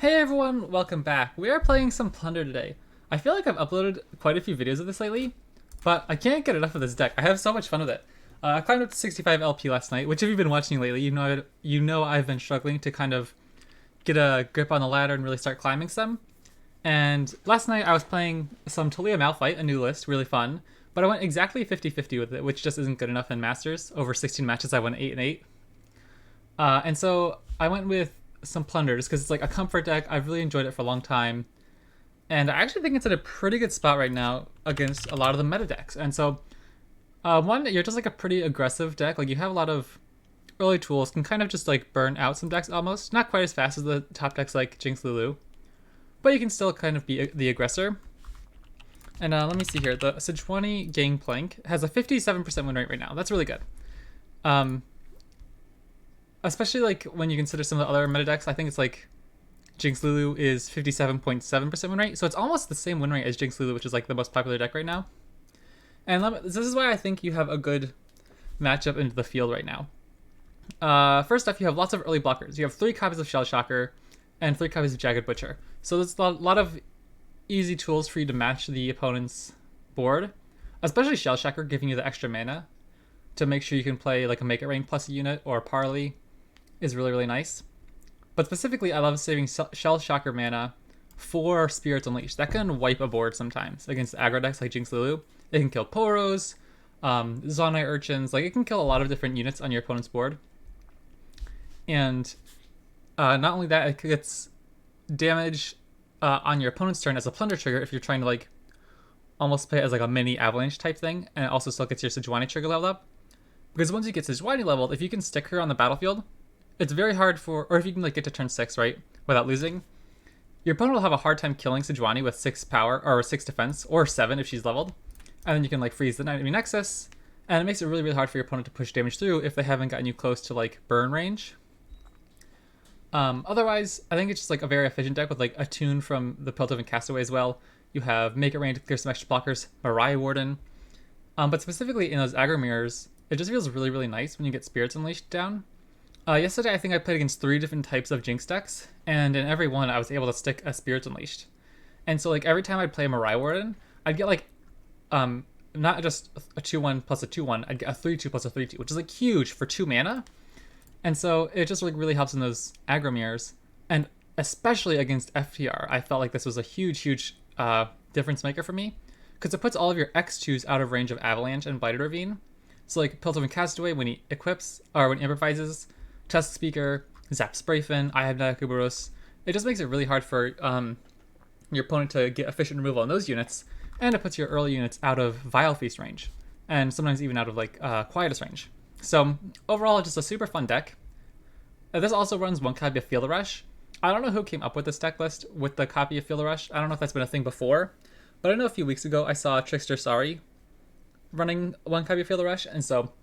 Hey everyone, welcome back. We are playing some Plunder today. I feel like I've uploaded quite a few videos of this lately, but I can't get enough of this deck. I have so much fun with it. I climbed up to 65 LP last night, which if you've been watching lately, you know I've been struggling to kind of get a grip on the ladder and really start climbing some. And last night I was playing some Taliyah Malphite, a new list, really fun, but I went exactly 50-50 with it, which just isn't good enough in Masters. Over 16 matches I went 8 and 8. And so I went with some Plunder just because it's like a comfort deck. I've really enjoyed it for a long time. And I actually think it's in a pretty good spot right now against a lot of the meta decks. And so, one, you're just like a pretty aggressive deck. Like you have a lot of early tools, can kind of just like burn out some decks almost. Not quite as fast as the top decks like Jinx, Lulu, but you can still kind of be the aggressor. And let me see here. The Sejuani Gangplank has a 57% win rate right now. That's really good. Especially like when you consider some of the other meta decks. I think it's like Jinx Lulu is 57.7% win rate, so it's almost the same win rate as Jinx Lulu, which is like the most popular deck right now. And this is why I think you have a good matchup into the field right now. First off, you have lots of early blockers. You have 3 copies of Shell Shocker and 3 copies of Jagged Butcher. So there's a lot of easy tools for you to match the opponent's board, especially Shell Shocker giving you the extra mana to make sure you can play like a Make It Rain plus a unit or Parley is really, really nice. But specifically, I love saving Shell Shocker mana for Spirits Unleashed. That can wipe a board sometimes against aggro decks like Jinx Lulu. It can kill Poros, Zonai Urchins. Like, it can kill a lot of different units on your opponent's board. And not only that, it gets damage on your opponent's turn as a Plunder trigger if you're trying to like almost play it as like a mini Avalanche type thing. And it also still gets your Sejuani trigger leveled up. Because once you get Sejuani leveled, if you can stick her on the battlefield, it's very hard or if you can like get to turn 6, right, without losing, your opponent will have a hard time killing Sejuani with 6 power, or 6 defense, or 7 if she's leveled. And then you can like freeze the enemy Nexus, and it makes it really, really hard for your opponent to push damage through if they haven't gotten you close to like burn range. Otherwise, I think it's just like a very efficient deck with like a tune from the Piltover and Castaway as well. You have Make It Rain to clear some extra blockers, Mariah Warden. But specifically in those aggro mirrors, it just feels really, really nice when you get Spirits Unleashed down. Yesterday, I think I played against 3 different types of Jinx decks, and in every one, I was able to stick a Spirits Unleashed. And so, like, every time I'd play a Mariah Warden, I'd get, like, not just a 2-1 plus a 2-1, I'd get a 3-2 plus a 3-2, which is, like, huge for 2 mana. And so, it just, like, really helps in those aggro mirrors. And especially against FTR, I felt like this was a huge, huge difference maker for me, because it puts all of your X2s out of range of Avalanche and Blighted Ravine. So, like, Piltover and Castaway, when he equips, or when he improvises, Tusk Speaker, Zap Sprayfin, I have Nakaburos. It just makes it really hard for your opponent to get efficient removal on those units, and it puts your early units out of Vile Feast range, and sometimes even out of like Quietus range. So overall, just a super fun deck. This also runs 1 copy of Feel the Rush. I don't know who came up with this deck list with the copy of Feel the Rush. I don't know if that's been a thing before, but I know a few weeks ago I saw Trickster Sari running 1 copy of Feel the Rush, and so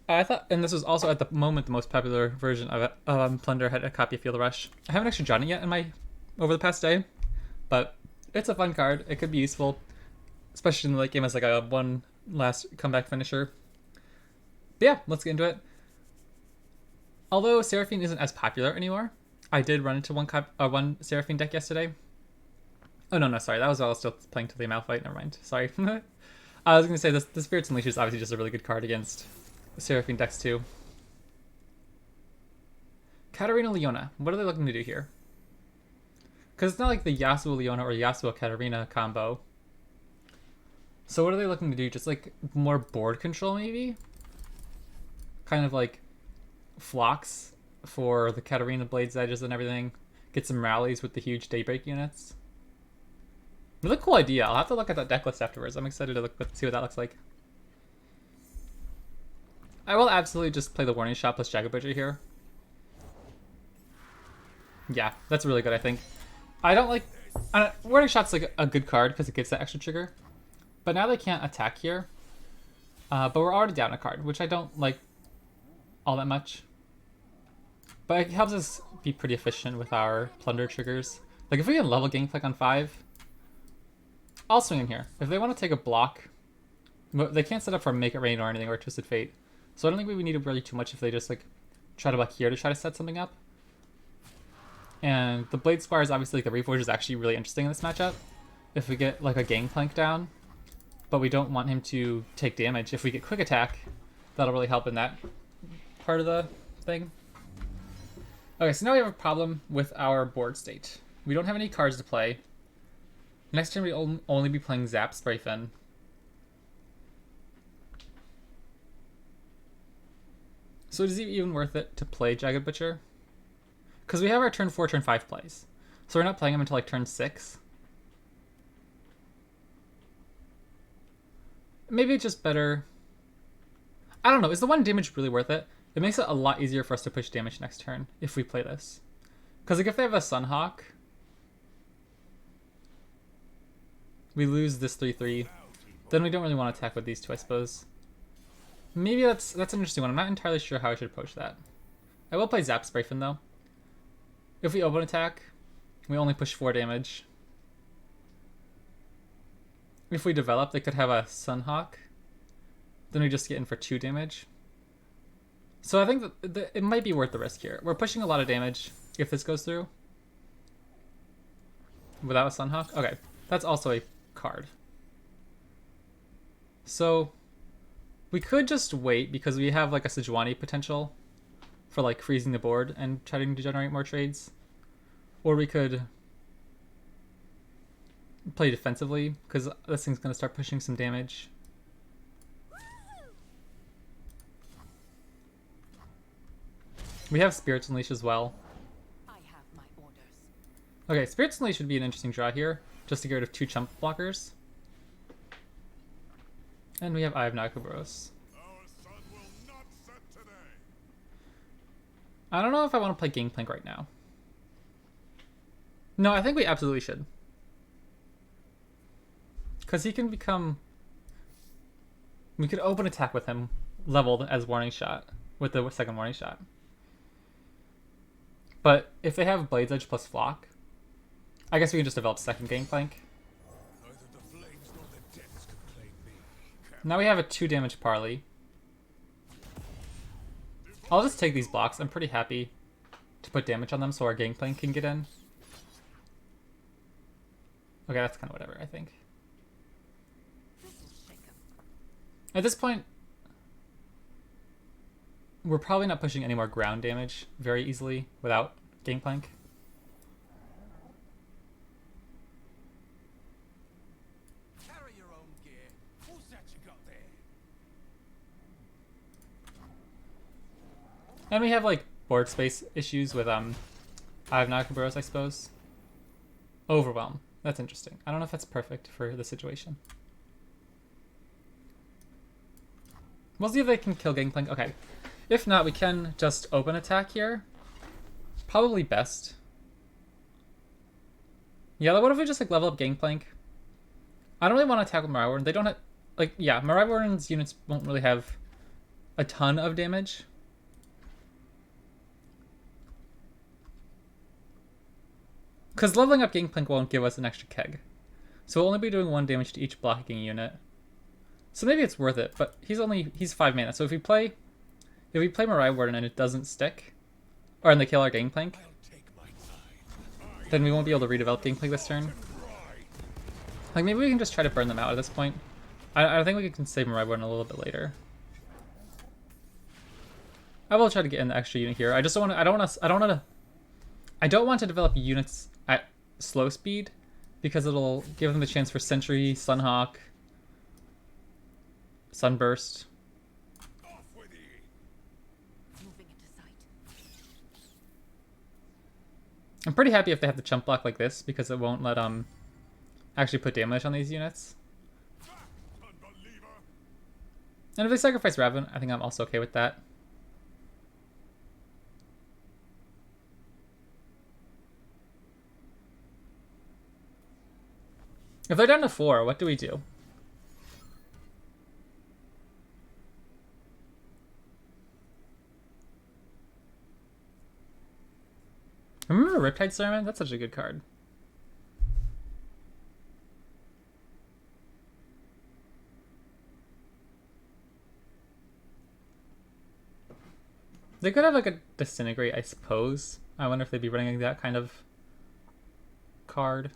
I thought, and this was also at the moment the most popular version of it. Plunder had a copy of Feel the Rush. I haven't actually drawn it yet over the past day, but it's a fun card. It could be useful, especially in the late game as like a one last comeback finisher. But yeah, let's get into it. Although Seraphine isn't as popular anymore, I did run into one Seraphine deck yesterday. Oh no, sorry, that was while I was still playing Taliyah Malphite. Never mind. Sorry. I was gonna say the Spirits Unleashed is obviously just a really good card against Seraphine decks too. Katarina Leona. What are they looking to do here? Because it's not like the Yasuo Leona or Yasuo Katarina combo. So what are they looking to do? Just like more board control maybe? Kind of like Phlox for the Katarina Blades Edges and everything. Get some rallies with the huge Daybreak units. Really cool idea. I'll have to look at that deck list afterwards. I'm excited to see what that looks like. I will absolutely just play the Warning Shot plus Jagged Butcher here. Yeah, that's really good, I think. I don't like... Warning Shot's like a good card because it gives that extra trigger. But now they can't attack here. But we're already down a card, which I don't like all that much. But it helps us be pretty efficient with our Plunder triggers. Like if we can level Gangplank on 5, I'll swing in here. If they want to take a block, they can't set up for Make It Rain or anything or Twisted Fate. So I don't think we need to worry too much if they just like try to block here to try to set something up. And the Blade Squire is obviously, like, the Reforge is actually really interesting in this matchup. If we get like a Gangplank down, but we don't want him to take damage. If we get quick attack, that'll really help in that part of the thing. Okay, so now we have a problem with our board state. We don't have any cards to play. Next turn we'll only be playing Zap Sprayfin. So is it even worth it to play Jagged Butcher? Because we have our turn 4, turn 5 plays. So we're not playing him until like turn 6. Maybe it's just better. I don't know. Is the 1 damage really worth it? It makes it a lot easier for us to push damage next turn if we play this. Because like if they have a Sunhawk, we lose this 3/3. Then we don't really want to attack with these two, I suppose. Maybe that's an interesting one. I'm not entirely sure how I should approach that. I will play Zap Sprayfin though. If we open attack, we only push 4 damage. If we develop, they could have a Sunhawk. Then we just get in for 2 damage. So I think that it might be worth the risk here. We're pushing a lot of damage if this goes through. Without a Sunhawk? Okay, that's also a card. So we could just wait because we have like a Sejuani potential for like freezing the board and trying to generate more trades. Or we could play defensively because this thing's going to start pushing some damage. We have Spirits Unleash as well. I have my orders. Okay, Spirits Unleash would be an interesting draw here, just to get rid of 2 chump blockers. And we have Eye of Nakaboros. I don't know if I want to play Gangplank right now. No, I think we absolutely should. Because he can become... We could open attack with him, leveled as warning shot, with the second warning shot. But if they have Blade's Edge plus Flock, I guess we can just develop second Gangplank. Now we have a 2 damage parley. I'll just take these blocks. I'm pretty happy to put damage on them so our Gangplank can get in. Okay, that's kind of whatever, I think. At this point, we're probably not pushing any more ground damage very easily without Gangplank. Carry your own gear. What's that you got there? And we have like board space issues with Eye of Nakaboros, I suppose. Overwhelm. That's interesting. I don't know if that's perfect for the situation. We'll see if they can kill Gangplank. Okay. If not, we can just open attack here. Probably best. Yeah, what if we just like level up Gangplank? I don't really want to attack with Mariah Warden. They don't have... Like, yeah, Mariah Warden's units won't really have a ton of damage. Because leveling up Gangplank won't give us an extra keg. So we'll only be doing 1 damage to each blocking unit. So maybe it's worth it, but he's 5 mana. So if we play Mariah Warden and it doesn't stick, or and they kill our Gangplank, then we won't be able to redevelop Gangplank this turn. Like maybe we can just try to burn them out at this point. I think we can save Mariah Warden a little bit later. I will try to get in the extra unit here. I just don't want to develop units at slow speed because it'll give them the chance for Sentry, Sunhawk, Sunburst. Moving into sight. I'm pretty happy if they have the chump block like this because it won't let actually put damage on these units. And if they sacrifice Raven, I think I'm also okay with that. If they're down to 4, what do we do? Remember Riptide Sermon? That's such a good card. They could have like a Disintegrate, I suppose. I wonder if they'd be running that kind of card.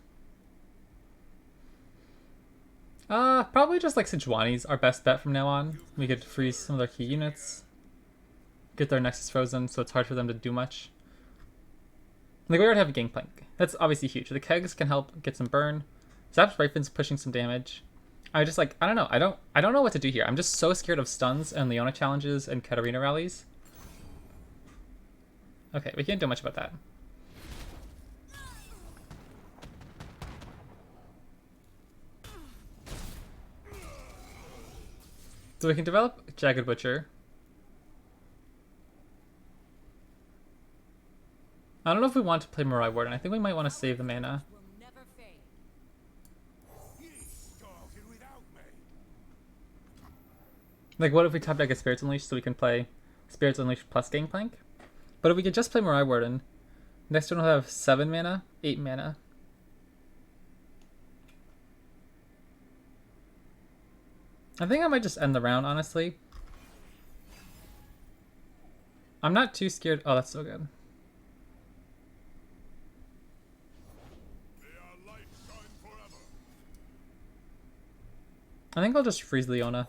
Probably just like Sejuani's our best bet from now on. We could freeze some of their key units. Get their Nexus frozen, so it's hard for them to do much. Like, we already have a Gangplank. That's obviously huge. The kegs can help get some burn. Zap's Rifen's pushing some damage. I just like, I don't know. I don't know what to do here. I'm just so scared of stuns and Leona challenges and Katarina rallies. Okay, we can't do much about that. So we can develop Jagged Butcher. I don't know if we want to play Mirai Warden. I think we might want to save the mana. Will never fade. Like, what if we tap deck a Spirits Unleashed so we can play Spirits Unleashed plus Gangplank? But if we could just play Mirai Warden, next turn we'll have 7 mana, 8 mana. I think I might just end the round, honestly. I'm not too scared. Oh, that's so good. I think I'll just freeze Leona.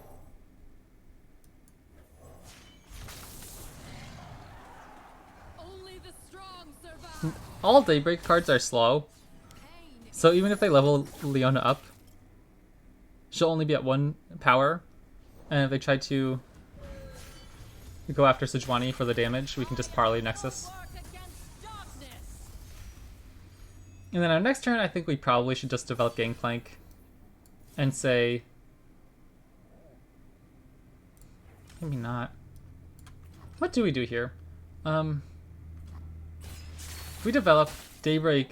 Only the strong survive. All Daybreak cards are slow, so even if they level Leona up, she'll only be at 1 power. And if they try to go after Sejuani for the damage, we can just parlay Nexus. Work against darkness. And then our next turn, I think we probably should just develop Gangplank and say... Maybe not. What do we do here? If we develop Daybreak...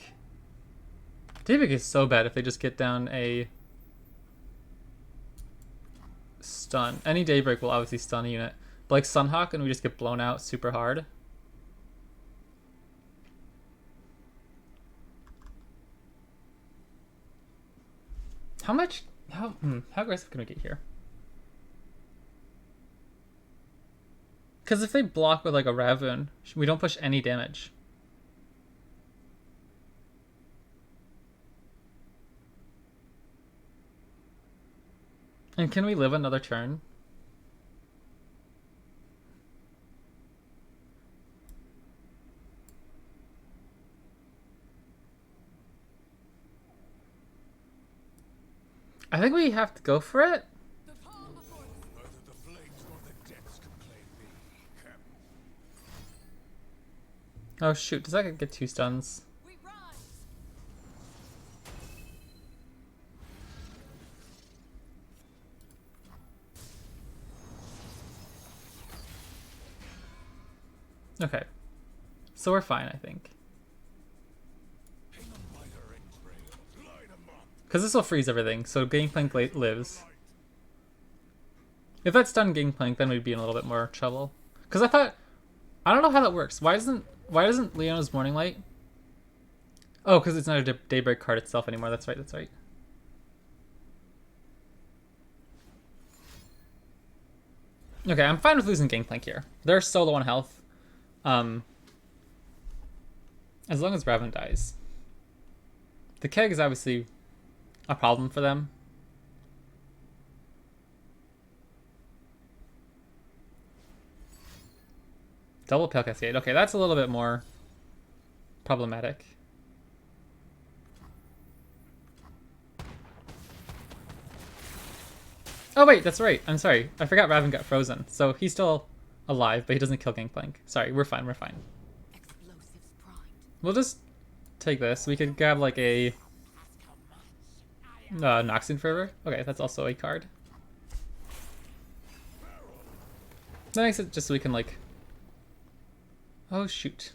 Daybreak is so bad if they just get down a stun. Any Daybreak will obviously stun a unit. But like Sunhawk and we just get blown out super hard. How much... How aggressive can we get here? Because if they block with like a Ravun, we don't push any damage. And can we live another turn? I think we have to go for it. The calm before the Neither the flames nor the depths can claim me. Oh shoot, does that get 2 stuns? we rise. Okay. So we're fine, I think. Hang on by the ring trail. Light 'em up. Because this will freeze everything, so Gangplank lives. If that's done Gangplank, then we'd be in a little bit more trouble. Because I don't know how that works. Why doesn't Leona's Morning Light? Oh, because it's not a Daybreak card itself anymore. That's right, that's right. Okay, I'm fine with losing Gangplank here. They're so low on health. As long as Ravun dies. The keg is obviously a problem for them. Double Pale Cascade. Okay, that's a little bit more problematic. Oh wait, that's right. I'm sorry. I forgot Ravun got frozen. So he's still alive, but he doesn't kill Gangplank. Sorry, we're fine, we're fine. Explosives primed. We'll just take this. We could grab like a Noxus Fervor. Okay, that's also a card. That makes it just so we can like... Oh shoot.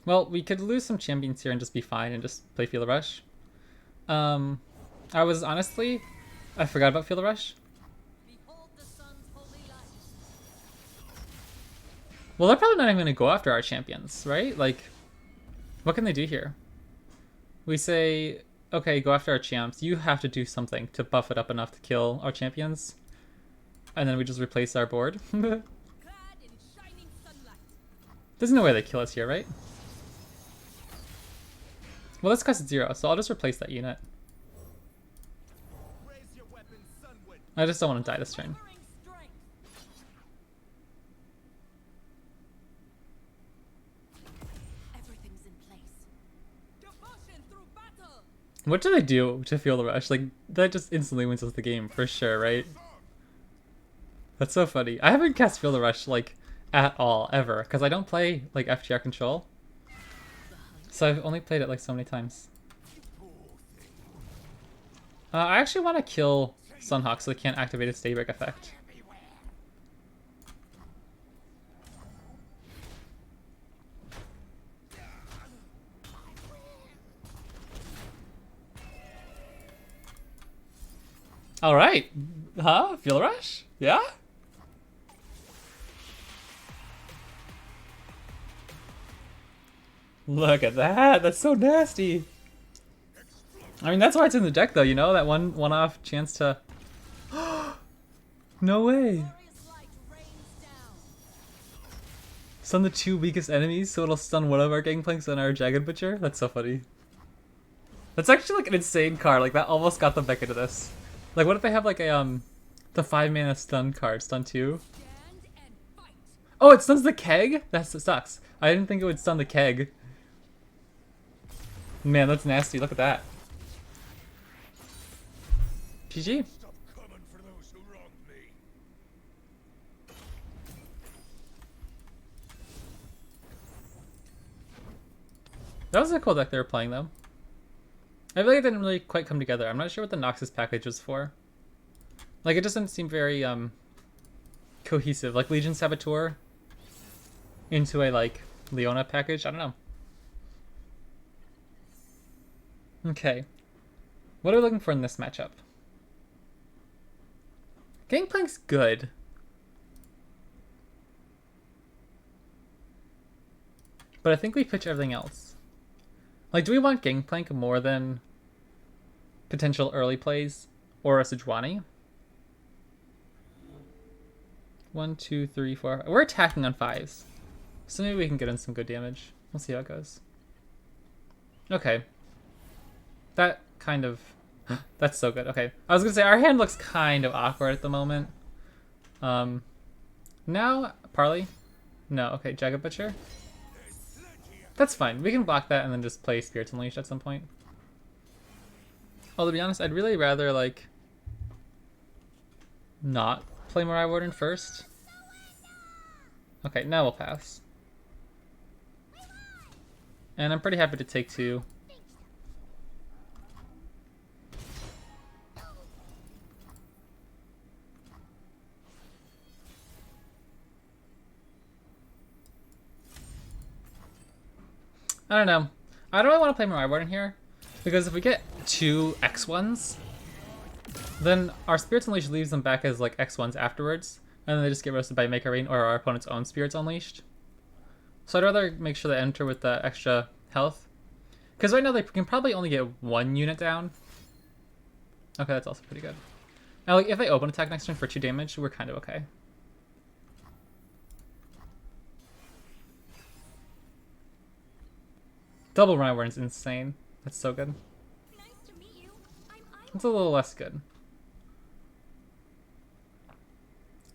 Well, we could lose some champions here and just be fine and just play Feel the Rush. I was honestly... I forgot about Feel the Rush. Behold the sun's holy light. Well, they're probably not even going to go after our champions, right? Like, what can they do here? We say, okay, go after our champs. You have to do something to buff it up enough to kill our champions. And then we just replace our board. Clad in shining sunlight. There's no way they kill us here, right? Well, this costs 0, so I'll just replace that unit. Raise your weapon, Sunward. I just don't want to die this turn. Withering strength. Everything's in place. Devotion through battle. What do they do to feel the rush? Like, that just instantly wins us the game, for sure, right? That's so funny. I haven't cast Feel the Rush, like, at all, ever, because I don't play, like, FTR Control. So I've only played it, like, so many times. I actually want to kill Sunhawk so they can't activate its Daybreak effect. Alright. Huh? Feel the Rush? Yeah? Look at that. That's so nasty. I mean, that's why it's in the deck, though, you know? That one-off chance to... No way. Glorious light rains down. Stun the 2 weakest enemies, so it'll stun one of our Gangplanks and our Jagged Butcher? That's so funny. That's actually, like, an insane card. Like, that almost got them back into this. Like, what if they have, like, a, the 5-mana stun card, stun 2? Stand and fight. Oh, it stuns the keg? That sucks. I didn't think it would stun the keg. Man, that's nasty. Look at that. GG. Stop coming for those who wronged me. That was a cool deck they were playing, though. I feel like it didn't really quite come together. I'm not sure what the Noxus package was for. Like, it doesn't seem very, cohesive. Like, Legion Saboteur into a, like, Leona package. I don't know. Okay. What are we looking for in this matchup? Gangplank's good. But I think we pitch everything else. Like, do we want Gangplank more than potential early plays or a Sejuani? 1, 2, 3, 4. We're attacking on 5s. So maybe we can get in some good damage. We'll see how it goes. Okay. That kind of... That's so good. Okay. I was going to say, our hand looks kind of awkward at the moment. Now, Parley? No. Okay, Jagged Butcher? That's fine. We can block that and then just play Spirits Unleashed at some point. Well, to be honest, I'd really rather, like, not play Mariah Warden first. Okay, now we'll pass. And I'm pretty happy to take 2. I don't know. I don't really want to play Mariah Warden here, because if we get 2 X1s, then our Spirits Unleashed leaves them back as like X1s afterwards, and then they just get roasted by Make a Rain or our opponent's own Spirits Unleashed. So I'd rather make sure they enter with the extra health, because right now they can probably only get 1 unit down. Okay, that's also pretty good. Now, like, if they open attack next turn for 2 damage, we're kind of okay. Double Mariah Warden's insane. That's so good. Nice to meet you. I'm It's a little less good.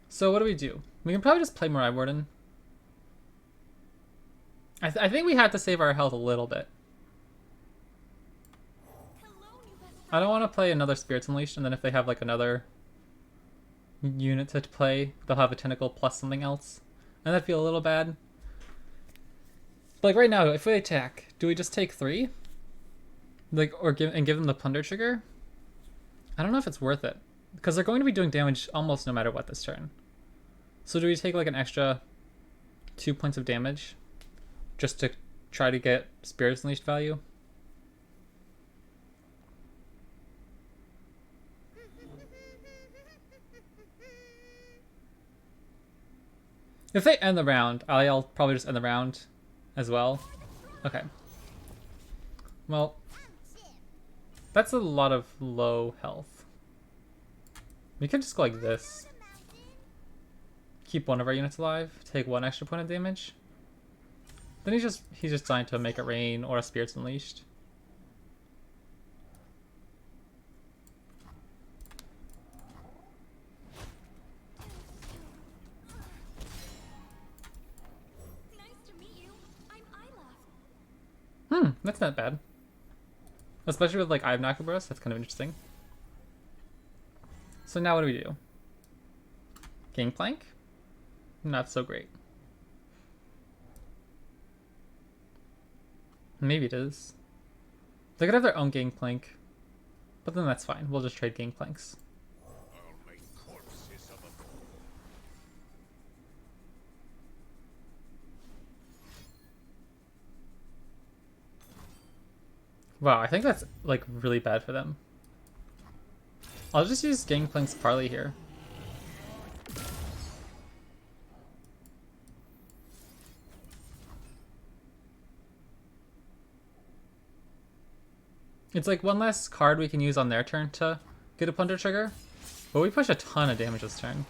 So what do? We can probably just play Mariah Warden. I think we have to save our health a little bit. Hello, new best I friend. don't want to play another Spirits Unleashed, and then if they have like another unit to play, they'll have a tentacle plus something else. And that'd feel a little bad. But like right now, if we attack, do we just take 3? Like, or give them the Plunder trigger? I don't know if it's worth it, because they're going to be doing damage almost no matter what this turn. So do we take like an extra 2 points of damage just to try to get Spirits Unleashed value? If they end the round, I'll probably just end the round as well. Okay. Well, that's a lot of low health. We could just go like this. Keep one of our units alive, take 1 extra point of damage. Then he's just trying to make it rain or a Spirits Unleashed. Nice to meet you. I'm Isla. That's not bad. Especially with like I have Nakaburos, that's kind of interesting. So now what do we do? Gangplank? Not so great. Maybe it is. They could have their own Gangplank. But then that's fine. We'll just trade Gangplanks. I'll make corpses of them. Wow, I think that's like really bad for them. I'll just use Gangplank's Parley here. It's like one less card we can use on their turn to get a Plunder trigger. But we push a ton of damage this turn.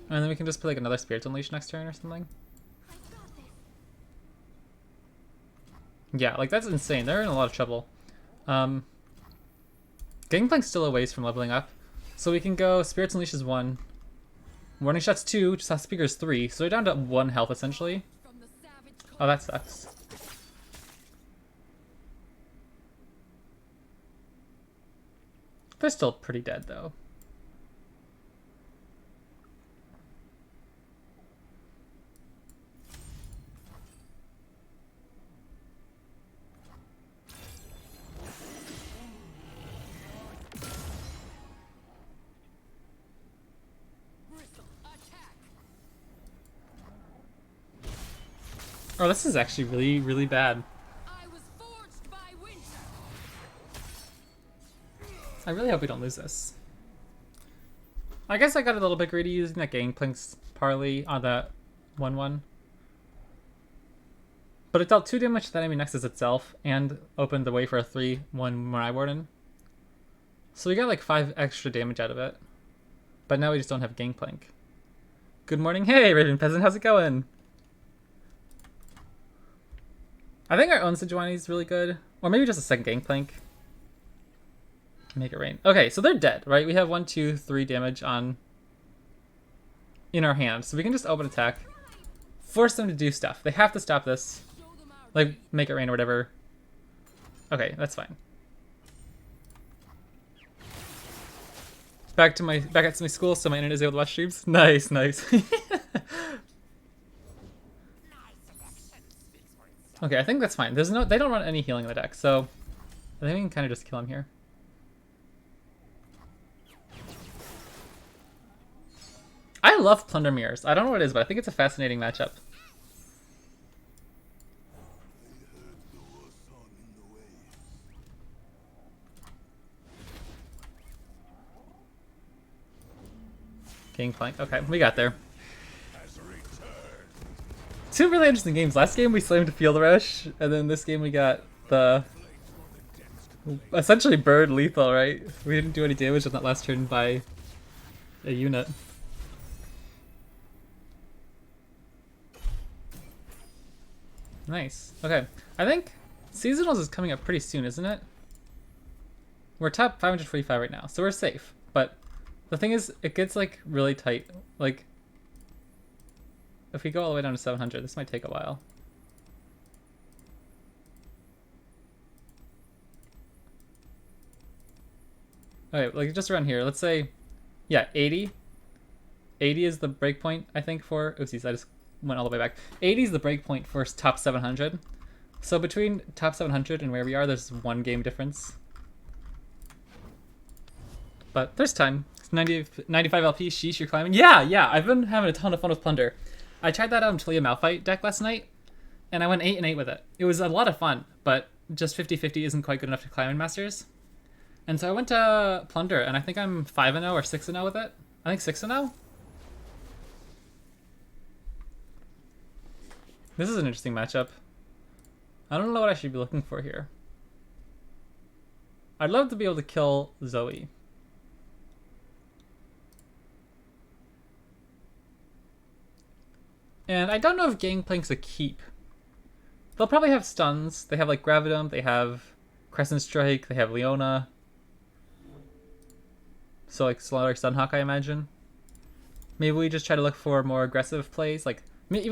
And then we can just put like another Spirit Unleash next turn or something. I've got this. Yeah, like that's insane. They're in a lot of trouble. Gangplank's still a ways from leveling up. So we can go Spirits Unleashes 1. Warning Shots 2, just have Speakers 3. So they're down to 1 health essentially. From the savage Oh, that sucks. They're still pretty dead though. bristle. Attack. Oh, this is actually really, really bad. I was forged by winter. I really hope we don't lose this. I guess I got a little bit greedy using that Gangplank's Parley on that 1-1. But it dealt 2 damage to the enemy Nexus itself and opened the way for a 3-1 Mirai Warden. So we got like 5 extra damage out of it. But now we just don't have Gangplank. Good morning. Hey, Raven Peasant, how's it going? I think our own Sejuani is really good. Or maybe just a second Gangplank. Make it rain. Okay, so they're dead, right? We have 1, 2, 3 damage on in our hand. So we can just open attack. Force them to do stuff. They have to stop this. Show them our Like, make it rain or whatever. Okay, that's fine. Back at my school, so my internet is able to watch streams. Nice, nice. Okay, I think that's fine. They don't run any healing in the deck, so I think we can kind of just kill him here. I love Plunder Mirrors. I don't know what it is, but I think it's a fascinating matchup. Gangplank. Okay, we got there. Has returned. 2 really interesting games. Last game we slammed Field Rush, and then this game we got the essentially bird lethal, right? We didn't do any damage on that last turn by a unit. Nice. Okay. I think Seasonals is coming up pretty soon, isn't it? We're top 545 right now, so we're safe. But the thing is, it gets like really tight. Like, if we go all the way down to 700, this might take a while. Okay, like just around here. Let's say, yeah, 80. 80 is the breakpoint, I think, for... Oopsies, I just went all the way back. 80 is the breakpoint for top 700. So between top 700 and where we are, there's 1 game difference. But there's time. It's 95 LP, sheesh, you're climbing. Yeah, I've been having a ton of fun with Plunder. I tried that out in Taliyah Malphite deck last night, and I went 8-8 with it. It was a lot of fun, but just 50-50 isn't quite good enough to climb in Masters. And so I went to Plunder, and I think I'm 5-0 or 6-0 with it. I think 6-0. This is an interesting matchup. I don't know what I should be looking for here. I'd love to be able to kill Zoe. And I don't know if Gangplank's a keep They'll probably have stuns. They have like Gravitum, they have Crescent Strike, they have Leona. So like Slaughter Sunhawk, I imagine. Maybe we just try to look for more aggressive plays, like maybe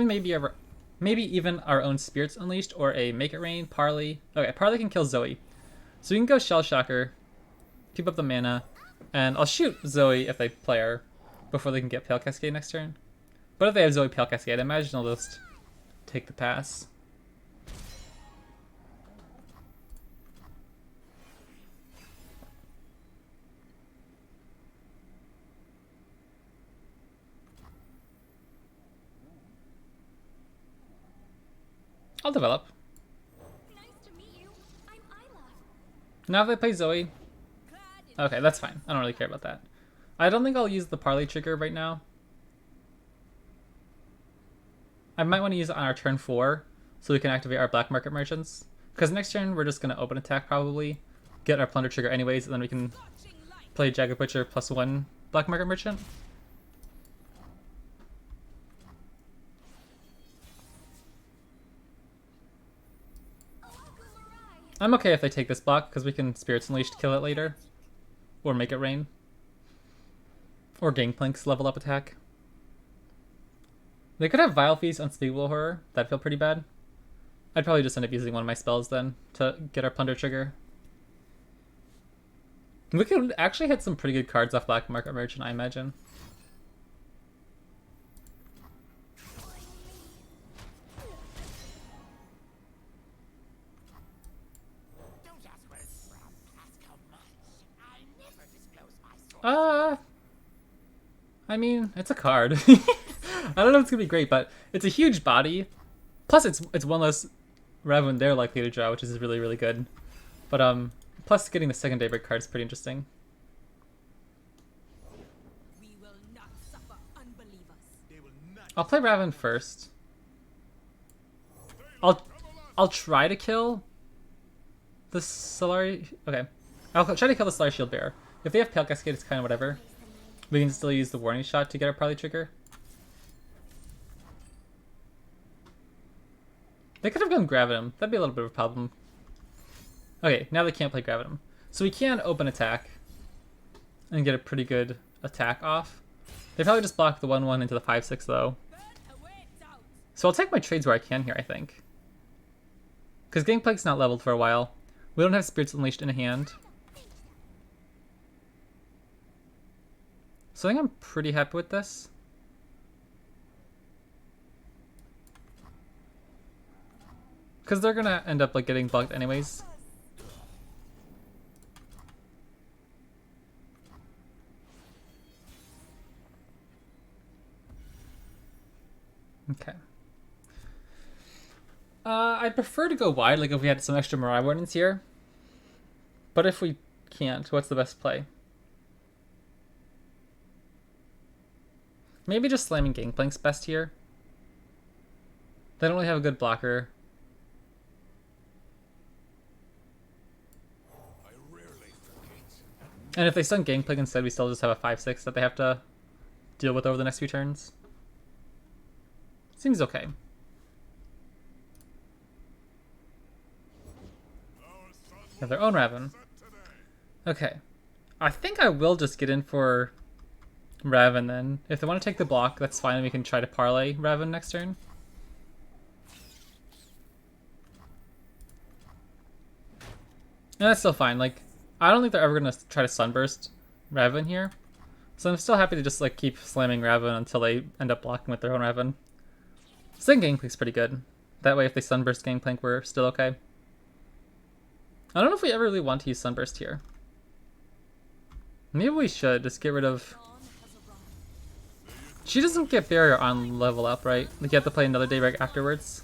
even our own Spirits Unleashed or a Make It Rain, Parley. Okay, Parley can kill Zoe. So we can go Shell Shocker, keep up the mana, and I'll shoot Zoe if they play her before they can get Pale Cascade next turn. But if they have Zoe Pale Cascade, I imagine they'll just take the pass. I'll develop. Nice to meet you. I'm Isla. Now if they play Zoe, Glad okay, that's fine. I don't really care about that. I don't think I'll use the Parley trigger right now. I might want to use it on our turn 4 so we can activate our Black Market Merchants. Because next turn we're just going to open attack probably, get our Plunder trigger anyways, and then we can watching light. play Jagged Butcher +1 Black Market Merchant. I'm okay if they take this block, because we can Spirits Unleashed kill it later. Or Make It Rain. Or Gangplank's level up attack. They could have Vile Feast Unspeakable Horror. That'd feel pretty bad. I'd probably just end up using one of my spells then to get our Plunder trigger. We could actually hit some pretty good cards off Black Market Merchant, I imagine. Don't ask where it's from. Ask how much. I never disclose my source. I mean, it's a card. I don't know if it's gonna be great, but it's a huge body. Plus, it's one less rev when they're likely to draw, which is really, really good. But plus getting the second Daybreak card is pretty interesting. We will not suffer unbelievers. They will not. I'll play Raven first. I'll try to kill the Solari. Okay, I'll try to kill the Solari Shield Bearer. If they have Pale Cascade, it's kind of whatever. We can still use the Warning Shot to get our Parley trigger. They could have gone Gravitum. That'd be a little bit of a problem. Okay, now they can't play Gravitum. So we can open attack and get a pretty good attack off. They probably just block the 1/1 into the 5/6 though. Bird awaits out. So I'll take my trades where I can here, I think. Because Gangplank's not leveled for a while. We don't have Spirits Unleashed in hand. So I think I'm pretty happy with this. Because they're gonna end up like getting bugged anyways. Okay. I'd prefer to go wide, like if we had some extra Mirai Wardens here. But if we can't, what's the best play? Maybe just slamming Gangplank's best here. They don't really have a good blocker. I rarely forget. And if they stun Gangplank instead, we still just have a 5/6 that they have to deal with over the next few turns. Seems okay. They have their own Raven. Okay. I think I will just get in for Raven then. If they want to take the block, that's fine. We can try to parlay Raven next turn. And that's still fine. Like, I don't think they're ever going to try to Sunburst Raven here. So I'm still happy to just like keep slamming Raven until they end up blocking with their own Raven. Stun Gangplank's pretty good. That way if they Sunburst Gangplank, we're still okay. I don't know if we ever really want to use Sunburst here. Maybe we should just get rid of... She doesn't get barrier on level up, right? Like you have to play another Daybreak afterwards.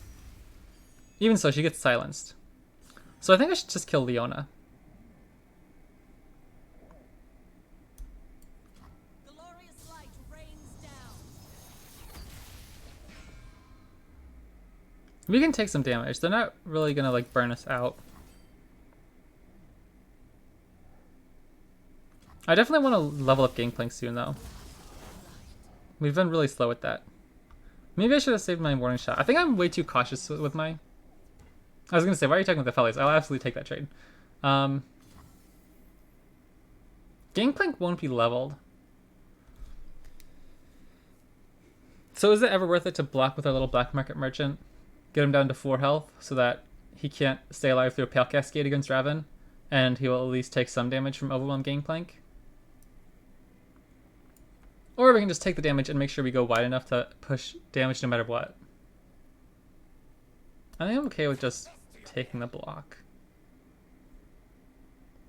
Even so, she gets silenced. So I think I should just kill Leona. Glorious light rains down. We can take some damage. They're not really gonna like burn us out. I definitely want to level up Gangplank soon though. We've been really slow with that. Maybe I should have saved my warning shot. I think I'm way too cautious with my I was gonna say, why are you talking about the Fellies? I'll absolutely take that trade. Gangplank won't be leveled. So is it ever worth it to block with our little black market merchant? Get him down to 4 health so that he can't stay alive through a Pale Cascade against Raven, and he will at least take some damage from Overwhelm Gangplank? Or we can just take the damage and make sure we go wide enough to push damage no matter what. I think I'm okay with just taking the block.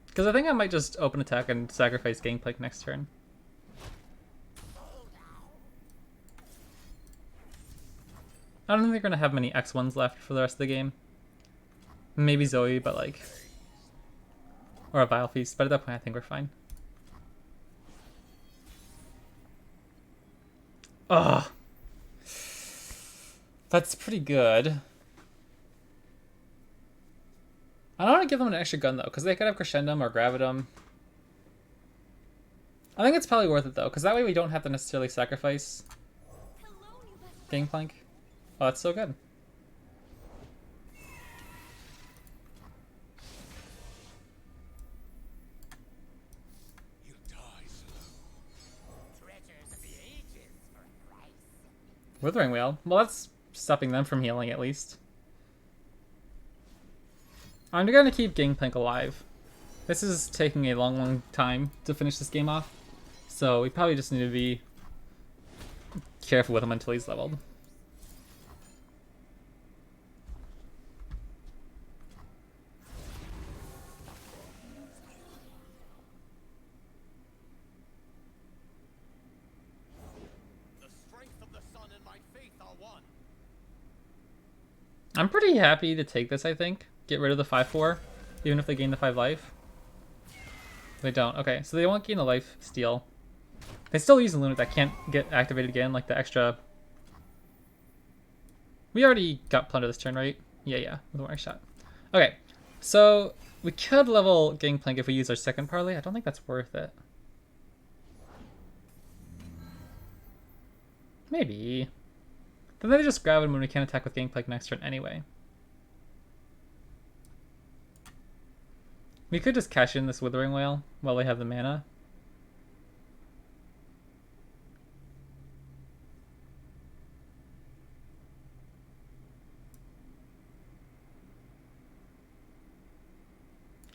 Because I think I might just open attack and sacrifice Gangplank next turn. I don't think they're going to have many X1s left for the rest of the game. Maybe Zoe, but like... Or a Vile Feast, but at that point I think we're fine. Ugh. That's pretty good. I don't want to give them an extra gun though, because they could have Crescendum or Gravitum. I think it's probably worth it though, because that way we don't have to necessarily sacrifice Gangplank. Oh, that's so good. You die slow. Treasures of the ages for a price. Withering Wail. Well, that's stopping them from healing at least. I'm gonna keep Gangplank alive. This is taking a long time to finish this game off, so we probably just need to be careful with him until he's leveled. I'm pretty happy to take this, I think. Get rid of the 5/4, even if they gain the 5 life. They don't. Okay, so they won't gain a life steal. They still use a Luna that can't get activated again, like the extra... We already got Plunder this turn, right? Yeah, with a warning shot. Okay, so we could level Gangplank if we use our second parlay. I don't think that's worth it. Maybe. Then they just grab him when we can't attack with Gangplank next turn anyway. We could just cash in this Withering Wail while we have the mana.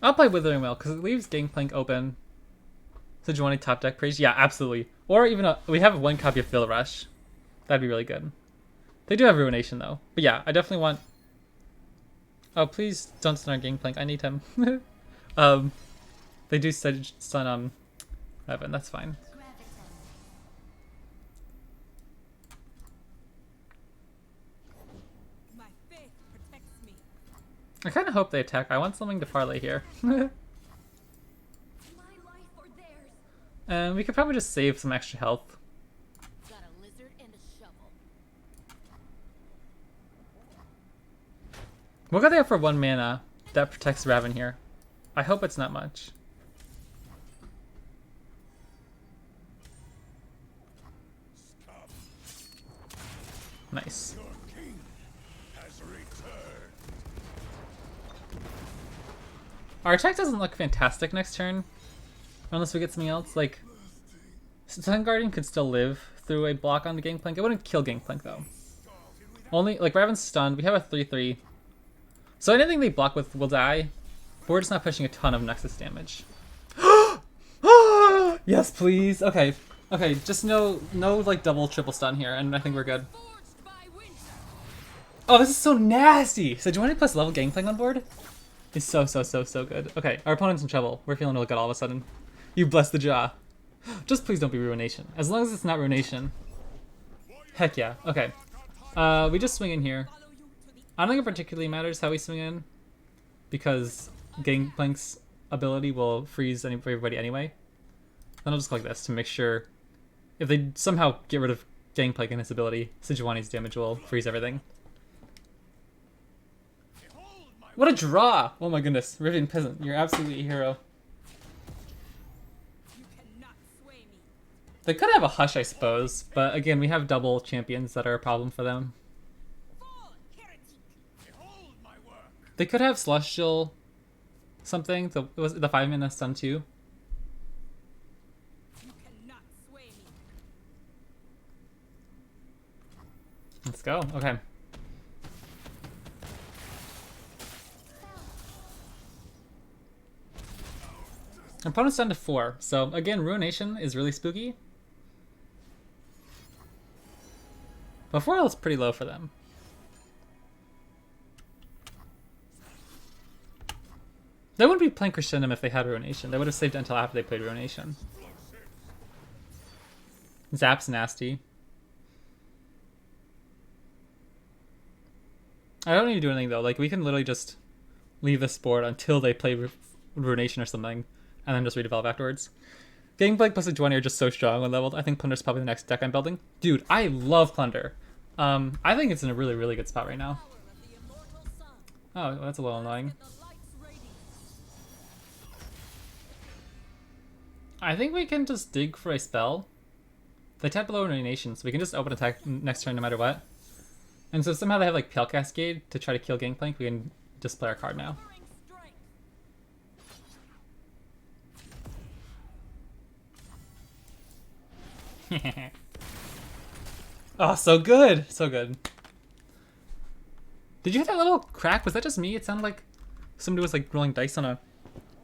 I'll play Withering Wail because it leaves Gangplank open. Sejuani top deck praise? Yeah, absolutely. Or even we have 1 copy of Fill Rush. That'd be really good. They do have Ruination though. But yeah, I definitely want... Oh, please don't stun our Gangplank. I need him. They do stun Evan. That's fine. My faith protects me. I kind of hope they attack. I want something to parlay here. My life or theirs. And we could probably just save some extra health. Got a lizard and a shovel. We'll go there for 1 mana that protects Raven here. I hope it's not much. Nice. Your king has returned. Our attack doesn't look fantastic next turn. Unless we get something else. Like, Sun Guardian could still live through a block on the Gangplank. It wouldn't kill Gangplank though. Only, like, Raven's stunned. We have a 3/3. So anything they block with will die. But we're just not pushing a ton of Nexus damage. Yes, please. Okay. Okay, just no like double, triple stun here, and I think we're good. Forged by winter. Oh, this is so nasty! So Sejuani plus level Gangplank on board is so good. Okay, our opponent's in trouble. We're feeling real good all of a sudden. You bless the jaw. Just please don't be Ruination. As long as it's not Ruination. Heck yeah. Okay. We just swing in here. Follow you to the I don't think it particularly matters how we swing in, because Gangplank's ability will freeze everybody anyway. Then I'll just click this to make sure if they somehow get rid of Gangplank and his ability, Sejuani's damage will freeze everything. What a draw! Oh my goodness, Rivian Peasant, you're absolutely a hero. you cannot sway me. They could have a Hush, I suppose, but again, we have double champions that are a problem for them. Fall, heretic. Behold my work. They could have Celestial something. Was it the 5-mana stun too? You cannot sway me. Let's go. Okay. Opponent's down to 4. So again, Ruination is really spooky. But 4 is pretty low for them. They wouldn't be playing Crescendum if they had Ruination. They would have saved it until after they played Ruination. Zap's nasty. I don't need to do anything though. Like, we can literally just leave this board until they play Ruination or something, and then just redevelop afterwards. Gangplank plus Sejuani are just so strong when leveled. I think Plunder's probably the next deck I'm building. Dude, I love Plunder. I think it's in a really, really good spot right now. Power of the immortal sun. Oh, well, that's a little annoying. The light's radiance. I think we can just dig for a spell. They tap below Ruination, so we can just open attack next turn no matter what. And so somehow they have like Pale Cascade to try to kill Gangplank. We can just play our card now. Soaring strength. Oh, so good! So good. Did you hear that little crack? Was that just me? It sounded like somebody was like rolling dice on a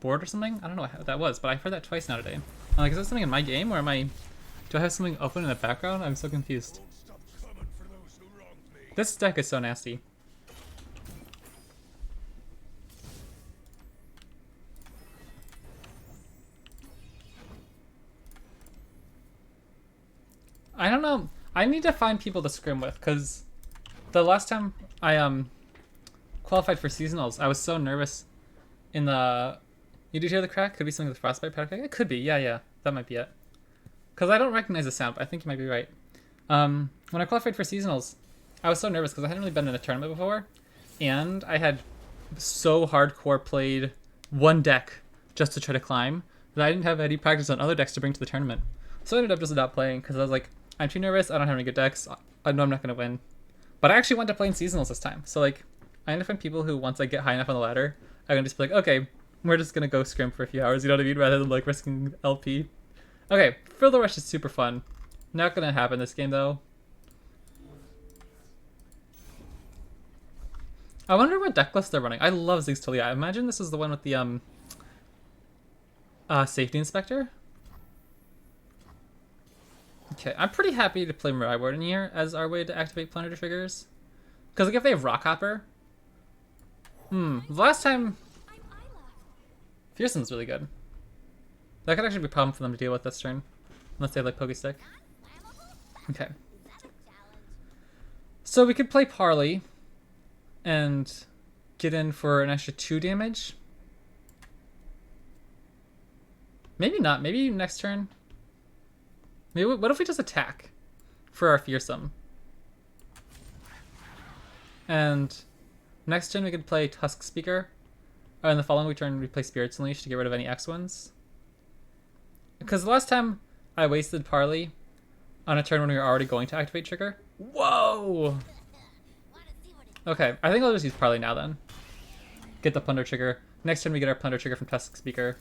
board or something. I don't know what that was, but I've heard that twice now today. I'm like, is that something in my game, or am I... Do I have something open in the background? I'm so confused. This deck is so nasty. I don't know. I need to find people to scrim with, because the last time I qualified for seasonals, I was so nervous in the... You did hear the crack? Could be something with Frostbite Pack. It could be. Yeah. That might be it. Because I don't recognize the sound, but I think you might be right. When I qualified for seasonals, I was so nervous because I hadn't really been in a tournament before, and I had so hardcore played one deck just to try to climb that I didn't have any practice on other decks to bring to the tournament. So I ended up just not playing because I was like, I'm too nervous, I don't have any good decks, I know I'm not going to win. But I actually went to play in seasonals this time. So like, I need to find people who, once I get high enough on the ladder, I can just be like, okay, we're just going to go scrim for a few hours, you know what I mean? Rather than like risking LP. Okay, Further Rush is super fun. Not going to happen this game though. I wonder what deck list they're running. I love Zigg's Taliyah. I imagine this is the one with the Safety Inspector. Okay, I'm pretty happy to play Mariah Warden here as our way to activate Plunder triggers. Because like if they have Rockhopper... the last time... I'm Isla. Fearsome's really good. That could actually be a problem for them to deal with this turn. Unless they have like Pokestick. Okay. So we could play Parley and get in for an extra 2 damage. Maybe not. Maybe next turn. Maybe, what if we just attack for our Fearsome? And next turn we could play Tusk Speaker. And the following turn we play Spirits Unleashed to get rid of any X1s. Because the last time I wasted Parley on a turn when we were already going to activate trigger. Whoa! Okay, I think I'll just use Parley now then. Get the Plunder trigger. Next turn we get our Plunder trigger from Tusk Speaker.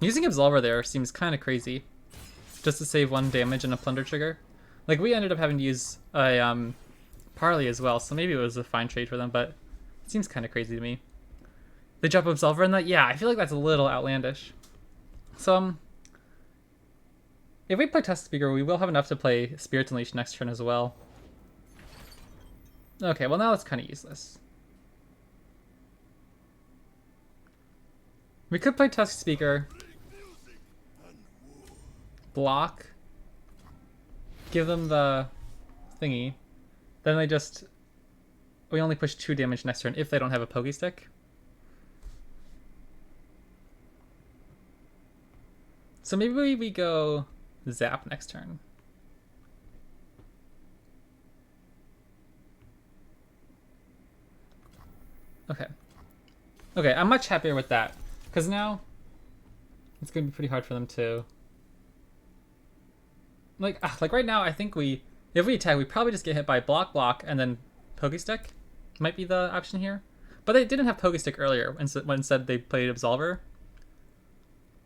Using Absolver there seems kind of crazy. Just to save 1 damage and a Plunder trigger. Like, we ended up having to use a Parley as well, so maybe it was a fine trade for them, but it seems kind of crazy to me. They drop Absolver in that? Yeah, I feel like that's a little outlandish. So, if we play Tusk Speaker, we will have enough to play Spirits Unleashed next turn as well. Okay, well now that's kind of useless. We could play Tusk Speaker. Block. Give them the thingy. Then they just... We only push 2 damage next turn if they don't have a Pokestick. So maybe we go Zap next turn. Okay. Okay, I'm much happier with that. Because now, it's going to be pretty hard for them to... Like right now, I think if we attack, we probably just get hit by block, and then Pokestick. might be the option here. But they didn't have Pokestick earlier, when instead they played Absolver.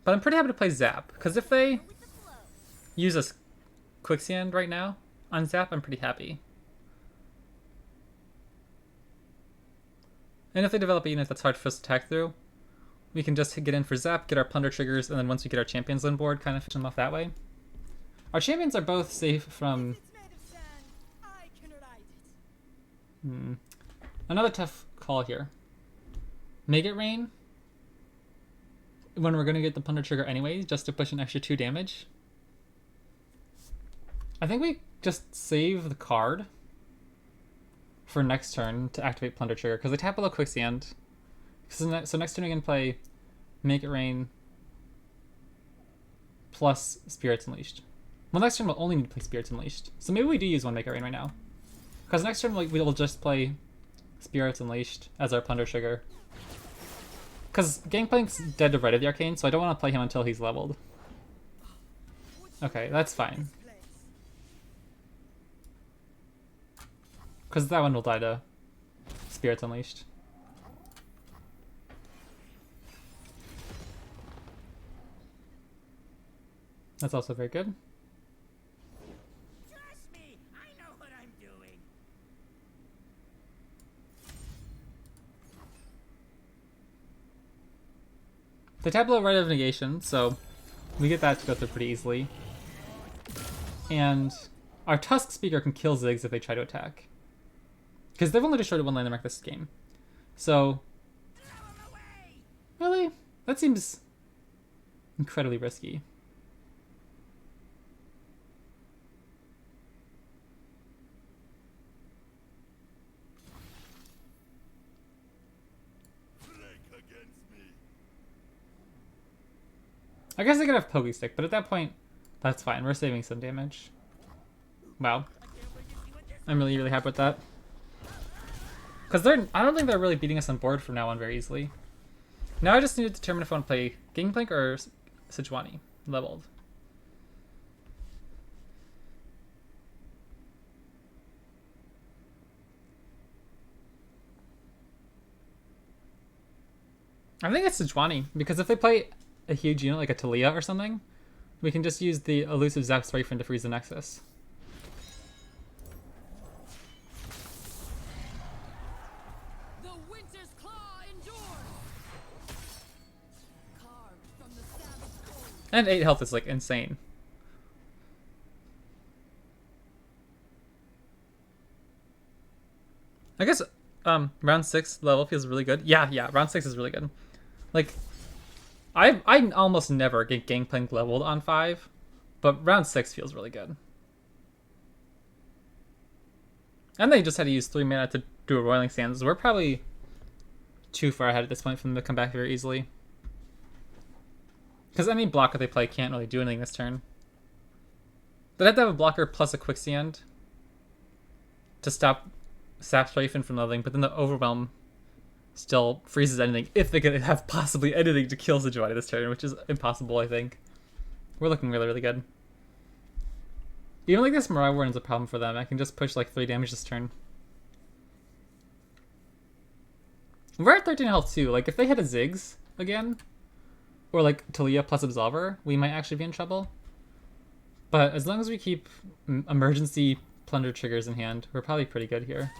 But I'm pretty happy to play Zap, because if they With the flow. use a Quicksand right now on Zap, I'm pretty happy. And if they develop a unit that's hard for us to attack through, we can just get in for Zap, get our Plunder triggers, and then once we get our champions on board, kind of finish them off that way. Our champions are both safe from... It's made of sand. I can ride it. Another tough call here. Make it rain when we're going to get the Plunder trigger anyways, just to push an extra 2 damage. I think we just save the card for next turn to activate Plunder trigger, because they tap below Quicksand. So next turn we can play Make It Rain plus Spirits Unleashed. Well, next turn we'll only need to play Spirits Unleashed. So maybe we do use one Make It Rain right now. Because next turn we'll just play Spirits Unleashed as our Plunder trigger. Because Gangplank's dead to Right of the Arcane, so I don't want to play him until he's leveled. Okay, that's fine. Because that one will die to Spirits Unleashed. That's also very good. Trust me, I know what I'm doing. The tableau right of negation, so we get that to go through pretty easily. And our Tusk Speaker can kill Ziggs if they try to attack. Because they've only destroyed one landmark this game. So, really? That seems incredibly risky. I guess I could have Pokestick, but at that point, that's fine. We're saving some damage. Wow. I'm really, really happy with that. Because I don't think they're really beating us on board from now on very easily. Now I just need to determine if I want to play Gangplank or Sejuani leveled. I think it's Sejuani, because if they play a huge unit like a Taliyah or something, we can just use the elusive Zap Strafing to freeze the Nexus. The winter's claw endures. Carved from the savage gold. And 8 health is like insane. I guess round 6 level feels really good. Yeah, round 6 is really good. Like, I almost never get Gangplank leveled on 5, but round 6 feels really good. And they just had to use 3 mana to do a Roiling Sands. We're probably too far ahead at this point for them to come back very easily. Because any blocker they play can't really do anything this turn. They'd have to have a blocker plus a Quicksand to stop Sap Strafen from leveling, but then the Overwhelm still freezes anything if they could have possibly anything to kill Sejuani this turn, which is impossible, I think. We're looking really, really good. Even like this Mariah Warden's a problem for them. I can just push like 3 damage this turn. We're at 13 health too. Like if they hit a Ziggs again, or like Taliyah plus Absolver, we might actually be in trouble. But as long as we keep emergency Plunder triggers in hand, we're probably pretty good here.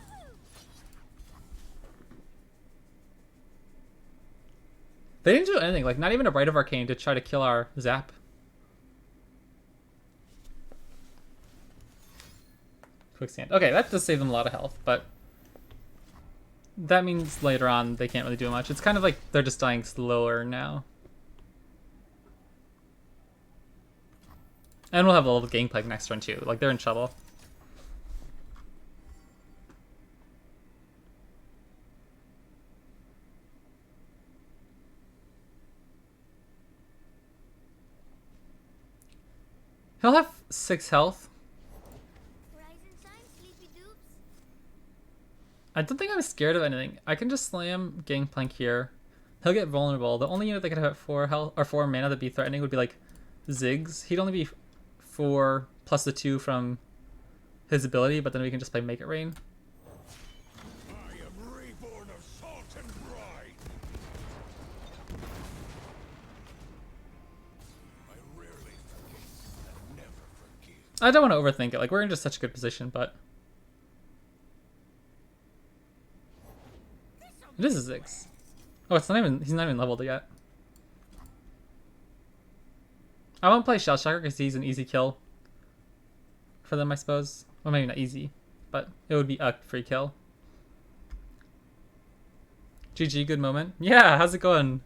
They didn't do anything, like not even a Rite of Arcane to try to kill our Zap. Quicksand. Okay, that does save them a lot of health, but that means later on they can't really do much. It's kind of like they're just dying slower now. And we'll have a little Gangplank next turn too. Like they're in trouble. He'll have 6 health. Rise and shine, sleepy dupes. I don't think I'm scared of anything. I can just slam Gangplank here. He'll get vulnerable. The only unit that could have 4 health or 4 mana that'd be threatening would be like Ziggs. He'd only be 4 plus the 2 from his ability, but then we can just play Make It Rain. I don't want to overthink it. Like, we're in just such a good position, but it is a Ziggs. Oh, it's not even. He's not even leveled yet. I won't play Shell Shocker because he's an easy kill for them, I suppose. Well, maybe not easy, but it would be a free kill. GG, good moment. Yeah, how's it going?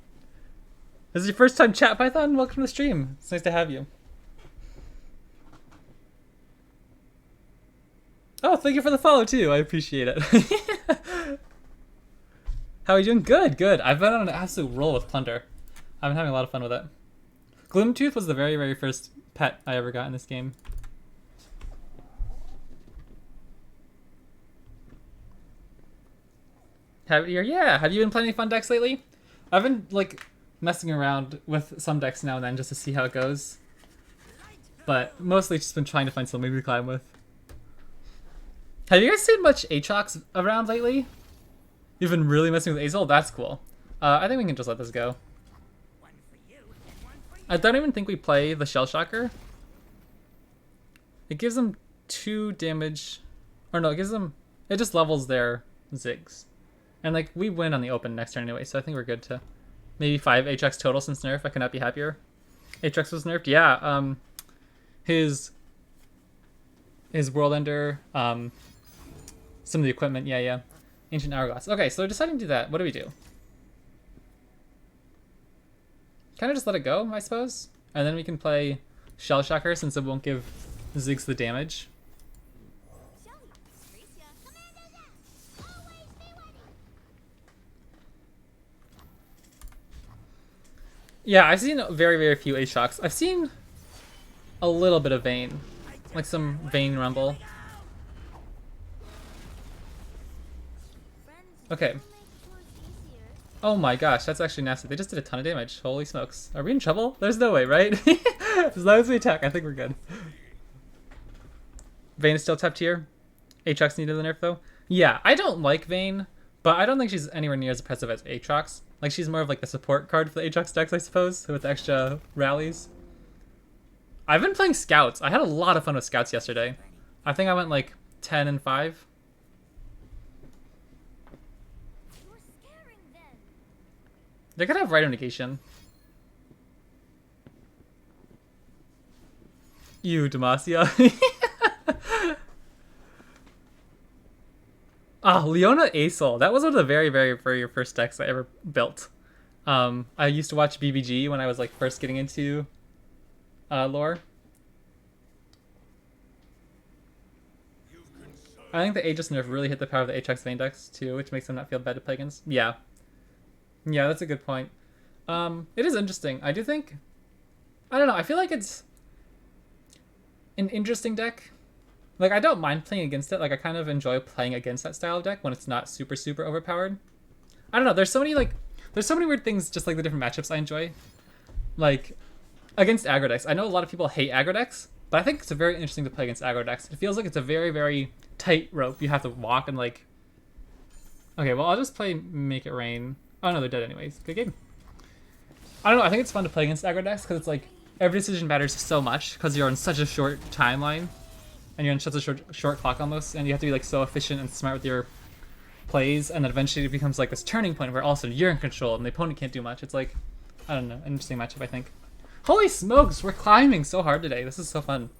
This is your first time chat Python? Welcome to the stream. It's nice to have you. Oh, thank you for the follow too. I appreciate it. How are you doing? Good, good. I've been on an absolute roll with Plunder. I've been having a lot of fun with it. Gloomtooth was the very, very first pet I ever got in this game. Have you been playing any fun decks lately? I've been like messing around with some decks now and then just to see how it goes. But mostly just been trying to find something to climb with. Have you guys seen much Aatrox around lately? You've been really messing with Azel? That's cool. I think we can just let this go. I don't even think we play the Shell Shocker. It gives them 2 damage. Or no, it just levels their Ziggs. And like, we win on the open next turn anyway, so I think we're good to maybe 5 Aatrox total since nerf. I cannot be happier. Aatrox was nerfed? Yeah, his World Ender, some of the equipment, yeah. Ancient Hourglass. Okay, so we're deciding to do that. What do we do? Kind of just let it go, I suppose. And then we can play Shell Shocker since it won't give Ziggs the damage. Yeah, I've seen very, very few Aatrox. I've seen a little bit of Vayne. Like some Vayne Rumble. Okay. Oh my gosh, that's actually nasty. They just did a ton of damage. Holy smokes. Are we in trouble? There's no way, right? As long as we attack, I think we're good. Vayne is still top tier. Aatrox needed the nerf though. Yeah, I don't like Vayne, but I don't think she's anywhere near as impressive as Aatrox. Like, she's more of like the support card for the Aatrox decks, I suppose, with extra rallies. I've been playing Scouts. I had a lot of fun with Scouts yesterday. I think I went like 10 and 5. They could have Rhino Negation. You, Demacia. Ah, Leona Aesol. That was one of the very, very, very first decks I ever built. I used to watch BBG when I was like first getting into lore. I think the Aegis nerf really hit the power of the Aatrox Vayne decks too, which makes them not feel bad to play against. Yeah. Yeah, that's a good point. It is interesting. I do think... I don't know, I feel like it's an interesting deck. Like, I don't mind playing against it. Like, I kind of enjoy playing against that style of deck when it's not super, super overpowered. I don't know, there's so many weird things, just like the different matchups I enjoy. Like, against aggro decks. I know a lot of people hate aggro decks, but I think it's very interesting to play against aggro decks. It feels like it's a very, very tight rope. You have to walk and like... Okay, well, I'll just play Make It Rain. Oh no, they're dead anyways. Good game. I don't know, I think it's fun to play against aggro decks because it's like every decision matters so much because you're on such a short timeline and you're on such a short clock almost, and you have to be like so efficient and smart with your plays, and then eventually it becomes like this turning point where all of a sudden you're in control and the opponent can't do much. It's like, I don't know, an interesting matchup, I think. Holy smokes, we're climbing so hard today. This is so fun.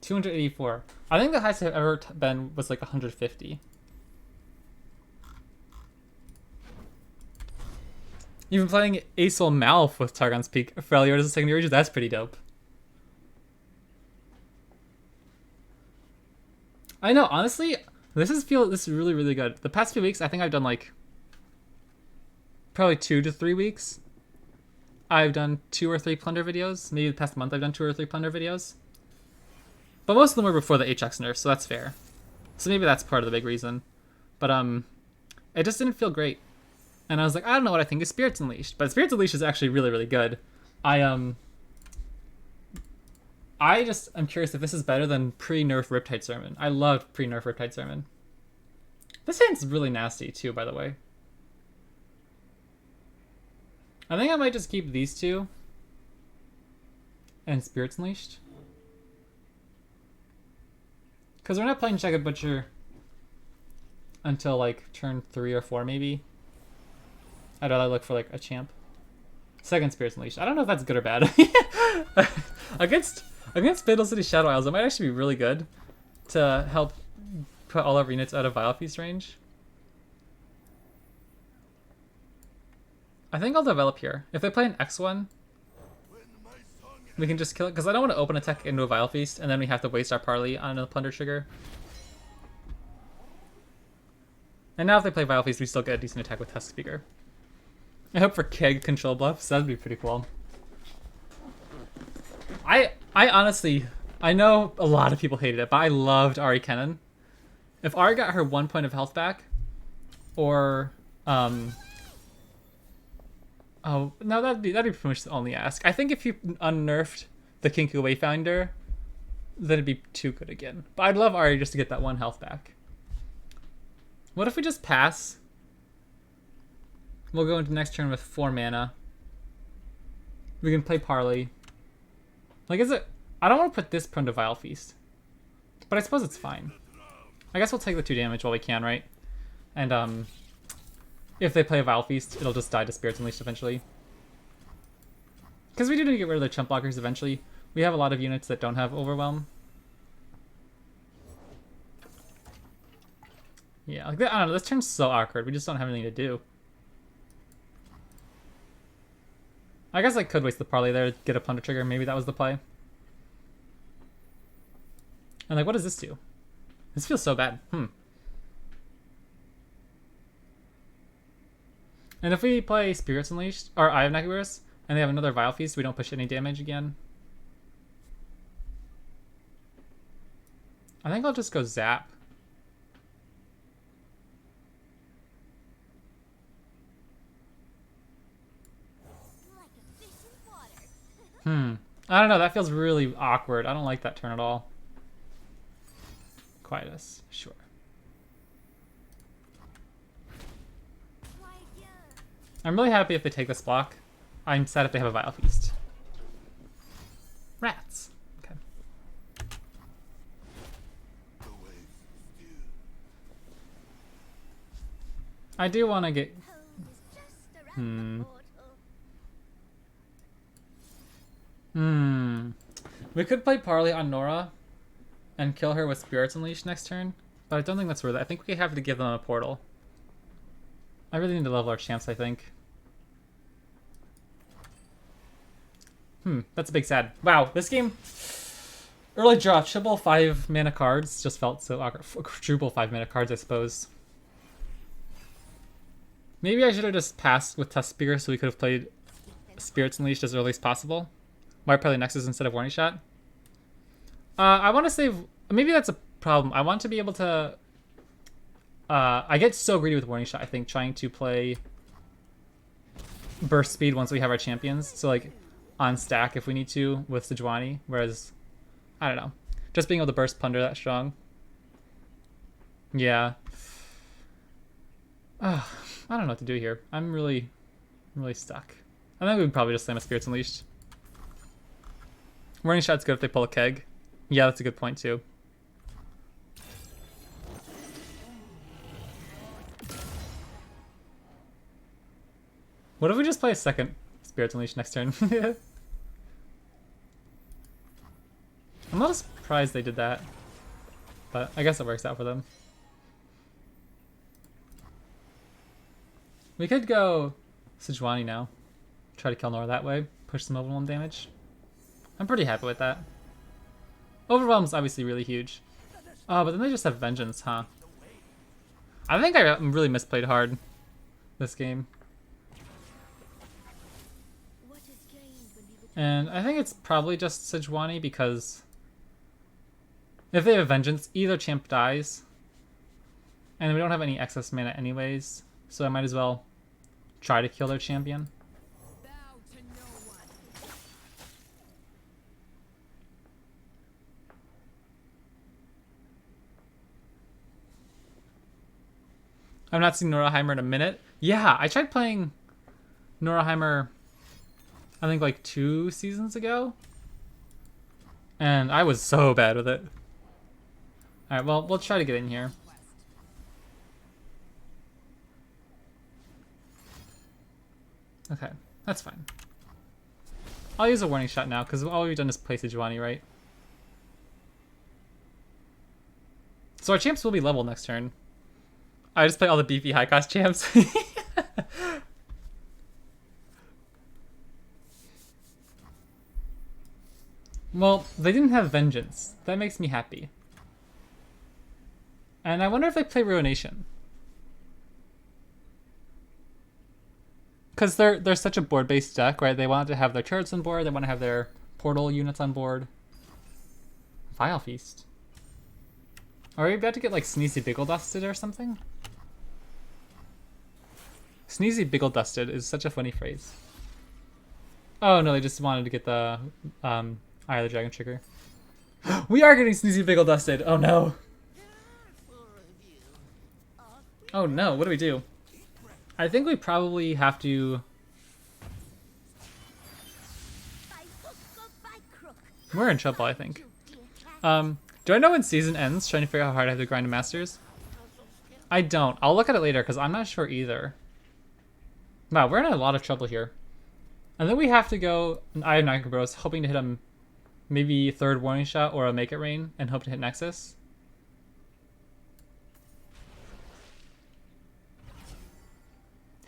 284. I think the highest I've ever been was like 150. You've been playing Aesol Malf with Targon's Peak for Elior as a secondary region? That's pretty dope. I know, honestly, this is really, really good. The past few weeks, I think I've done like probably 2 to 3 weeks. I've done 2 or 3 Plunder videos. Maybe the past month I've done 2 or 3 Plunder videos. But most of them were before the Aatrox nerf, so that's fair. So maybe that's part of the big reason. But it just didn't feel great. And I was like, I don't know what I think of Spirits Unleashed. But Spirits Unleashed is actually really, really good. I'm curious if this is better than pre-nerf Riptide Sermon. I loved pre-nerf Riptide Sermon. This hand's really nasty too, by the way. I think I might just keep these 2. and Spirits Unleashed. Because we're not playing Jagged Butcher until like turn 3 or 4 maybe. I'd rather look for like a champ. Second Spirits Unleashed. I don't know if that's good or bad. against Fatal City Shadow Isles, it might actually be really good to help put all our units out of Vile Feast range. I think I'll develop here. If they play an X1, we can just kill it, because I don't want to open attack into a Vile Feast, and then we have to waste our parley on a Plunder trigger. And now if they play Vile Feast, we still get a decent attack with Tusk Speaker. I hope for Keg control buffs. That'd be pretty cool. I honestly, I know a lot of people hated it, but I loved Ari Kennen. If Ari got her 1 point of health back, or oh no, that'd be pretty much the only ask. I think if you unnerfed the Kinku Wayfinder, then it'd be too good again. But I'd love Ari just to get that 1 health back. What if we just pass? We'll go into next turn with 4 mana. We can play Parley. Like, is it... I don't want to put this prone to Vile Feast. But I suppose it's fine. I guess we'll take the 2 damage while we can, right? And, if they play a Vile Feast, it'll just die to Spirits Unleashed eventually. Because we do need to get rid of their chump blockers eventually. We have a lot of units that don't have Overwhelm. Yeah, like, I don't know, this turn's so awkward. We just don't have anything to do. I guess I could waste the Parley there to get a Plunder trigger. Maybe that was the play. And like, what does this do? This feels so bad. And if we play Spirits Unleashed, or Eye of Nagirus, and they have another Vile Feast, we don't push any damage again. I think I'll just go Zap. I don't know, that feels really awkward. I don't like that turn at all. Quietus, sure. I'm really happy if they take this block. I'm sad if they have a Vile Feast. Rats. Okay. I do want to get... We could play Parley on Nora and kill her with Spirits Unleashed next turn, but I don't think that's worth it. I think we have to give them a portal. I really need to level our champs, I think. That's a big sad. Wow, this game... Early draw, triple 5 mana cards just felt so awkward. Quadruple 5 mana cards, I suppose. Maybe I should have just passed with Tusk Speaker so we could have played Spirits Unleashed as early as possible. Why play Nexus instead of Warning Shot? I want to save... Maybe that's a problem. I want to be able to... I get so greedy with Warning Shot, I think, trying to play burst speed once we have our champions. So, like, on stack if we need to with Sejuani. Whereas, I don't know. Just being able to burst Plunder that strong. Yeah. I don't know what to do here. I'm really stuck. I think we would probably just slam a Spirits Unleashed. Warning Shot's good if they pull a Keg. Yeah, that's a good point too. What if we just play a second Spirits Unleashed next turn? I'm not surprised they did that, but I guess it works out for them. We could go Sejuani now. Try to kill Nora that way. Push some overwhelm damage. I'm pretty happy with that. Overwhelm's obviously really huge. Oh, but then they just have Vengeance, huh? I think I really misplayed hard this game. And I think it's probably just Sejuani because if they have Vengeance, either champ dies. And we don't have any excess mana anyways, so I might as well try to kill their champion. I've not seen Noraheimer in a minute. Yeah, I tried playing Noraheimer, I think like 2 seasons ago. And I was so bad with it. Alright, well, we'll try to get in here. Okay, that's fine. I'll use a warning shot now, because all we've done is play Sejuani, right? So our champs will be level next turn. I just play all the beefy high cost champs. Well, they didn't have Vengeance. That makes me happy. And I wonder if they play Ruination. Because they're such a board-based deck, right? They want to have their turrets on board, they want to have their portal units on board. Vile Feast. Are we about to get like Sneezy Biggle Dusted or something? Sneezy Biggle Dusted is such a funny phrase. Oh no, they just wanted to get the Eye of the Dragon trigger. We are getting Sneezy Biggle Dusted! Oh no! Oh no, what do we do? I think we probably have to... We're in trouble, I think. Do I know when season ends? Trying to figure out how hard I have to grind to Masters? I don't. I'll look at it later, because I'm not sure either. Wow, we're in a lot of trouble here. And then we have to go... I have Nike Bros, hoping to hit him maybe third warning shot or a make it rain, and hope to hit Nexus.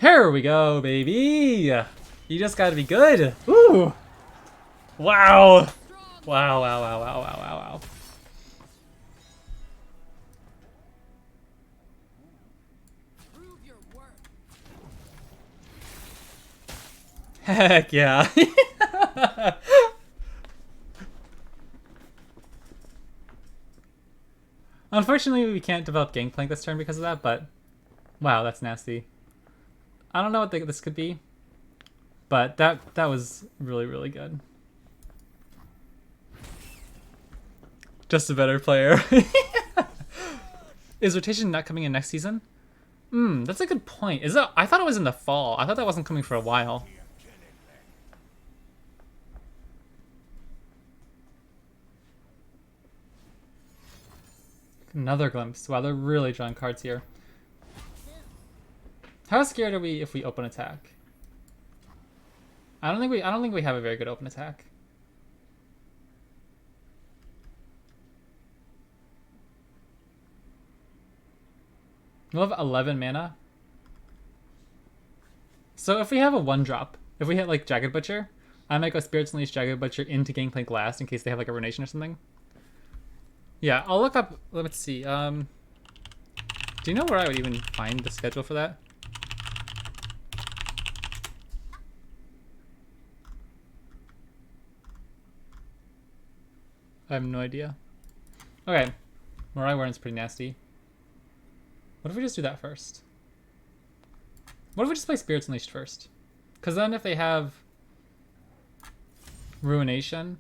Here we go, baby! You just gotta be good! Ooh! Wow! Wow, wow, wow, wow, wow, wow, wow. Prove your worth. Heck yeah. Unfortunately, we can't develop Gangplank this turn because of that, but... Wow, that's nasty. I don't know what this could be, but that was really, really good. Just a better player. Is rotation not coming in next season? That's a good point. Is it? I thought it was in the fall. I thought that wasn't coming for a while. Another glimpse. Wow, they're really drawing cards here. How scared are we if we open attack? I don't think we have a very good open attack. We'll have 11 mana. So if we have a 1-drop, if we hit like Jagged Butcher, I might go Spirits Unleash Jagged Butcher into Gangplank last in case they have like a Ruination or something. Yeah, I'll look up. Let's see. Do you know where I would even find the schedule for that? I have no idea. Okay. Mariah Warren's pretty nasty. What if we just do that first? What if we just play Spirits Unleashed first? Because then if they have Ruination,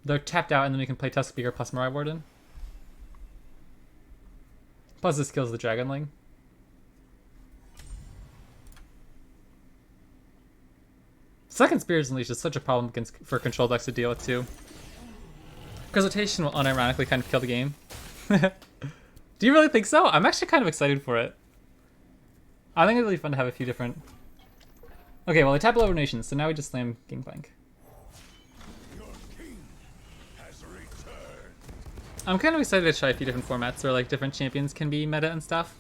they're tapped out and then we can play Tusk Speaker plus Mariah Warden. Plus this kills the Dragonling. Second Spirits Unleashed is such a problem for control decks to deal with too. Because rotation will unironically kind of kill the game. Do you really think so? I'm actually kind of excited for it. I think it's really fun to have a few different... Okay, well, they tap below nations, so now we just slam Gangplank. I'm kind of excited to try a few different formats where like different champions can be meta and stuff.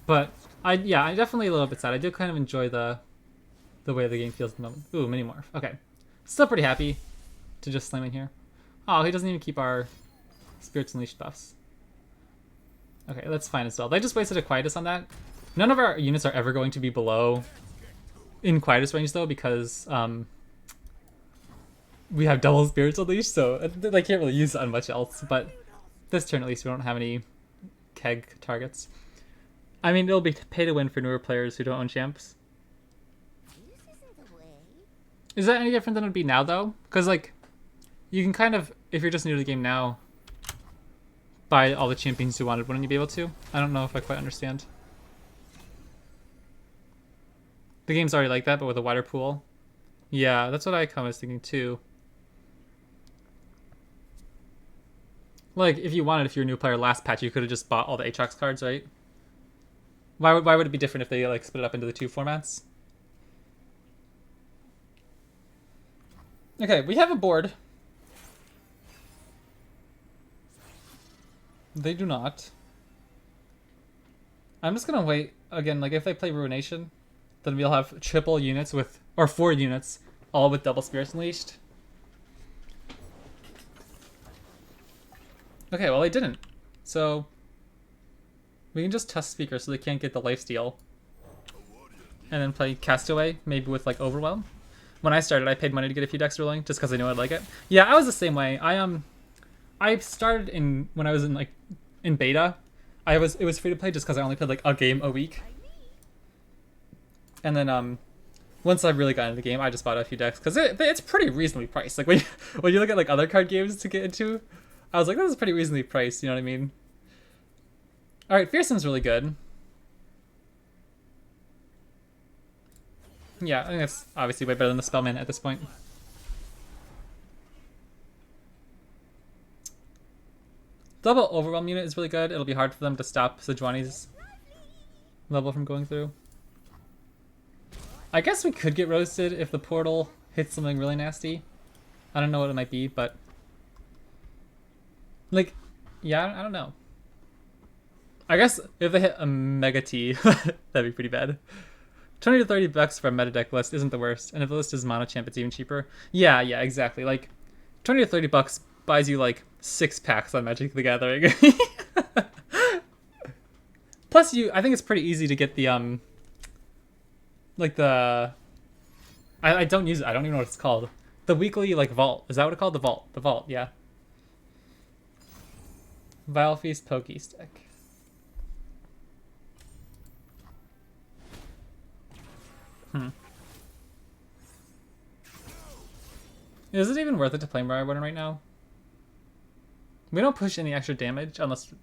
But I'm definitely a little bit sad. I do kind of enjoy the way the game feels at the moment. Ooh, mini morph. Okay, still pretty happy to just slam in here. Oh, he doesn't even keep our Spirits Unleashed buffs. Okay, that's fine as well. They just wasted a Quietus on that. None of our units are ever going to be below in Quietus range though, because we have double Spirits Unleashed, so they can't really use it on much else. But this turn at least we don't have any keg targets. I mean, it'll be pay to win for newer players who don't own champs. Is that any different than it would be now though? Because like, you can kind of, if you're just new to the game now, buy all the champions you wanted, wouldn't you be able to? I don't know if I quite understand. The game's already like that, but with a wider pool. Yeah, that's what I was thinking too. Like, if you wanted, if you're a new player last patch, you could have just bought all the Aatrox cards, right? Why would it be different if they like split it up into the 2 formats? Okay, we have a board. They do not. I'm just gonna wait again. Like if they play Ruination, then we'll have triple units with, or 4 units, all with double Spirits Unleashed. Okay, well they didn't. So we can just test Speaker so they can't get the lifesteal. And then play Castaway, maybe with like Overwhelm. When I started, I paid money to get a few decks rolling just because I knew I'd like it. Yeah, I was the same way. I started when I was in beta. It was free to play just because I only played like a game a week. And then once I really got into the game, I just bought a few decks because it's pretty reasonably priced. Like when you look at like other card games to get into, I was like, this is pretty reasonably priced. You know what I mean? All right, Fearsome's really good. Yeah, I think that's obviously way better than the Spellman at this point. Double Overwhelm unit is really good. It'll be hard for them to stop Sejuani's level from going through. I guess we could get roasted if the portal hits something really nasty. I don't know what it might be, but like, yeah, I don't know. I guess if they hit a Mega T, that'd be pretty bad. 20 to 30 bucks for a meta deck list isn't the worst, and if the list is mono champ, it's even cheaper. Yeah, exactly. Like 20 to 30 bucks buys you like 6 packs on Magic the Gathering. Plus, I think it's pretty easy to get the like the I don't use it. I don't even know what it's called. The weekly like vault. Is that what it's called? The vault. The vault. Yeah. Vile Feast Pokey Stick. Is it even worth it to play Mariah Warden right now? We don't push any extra damage unless...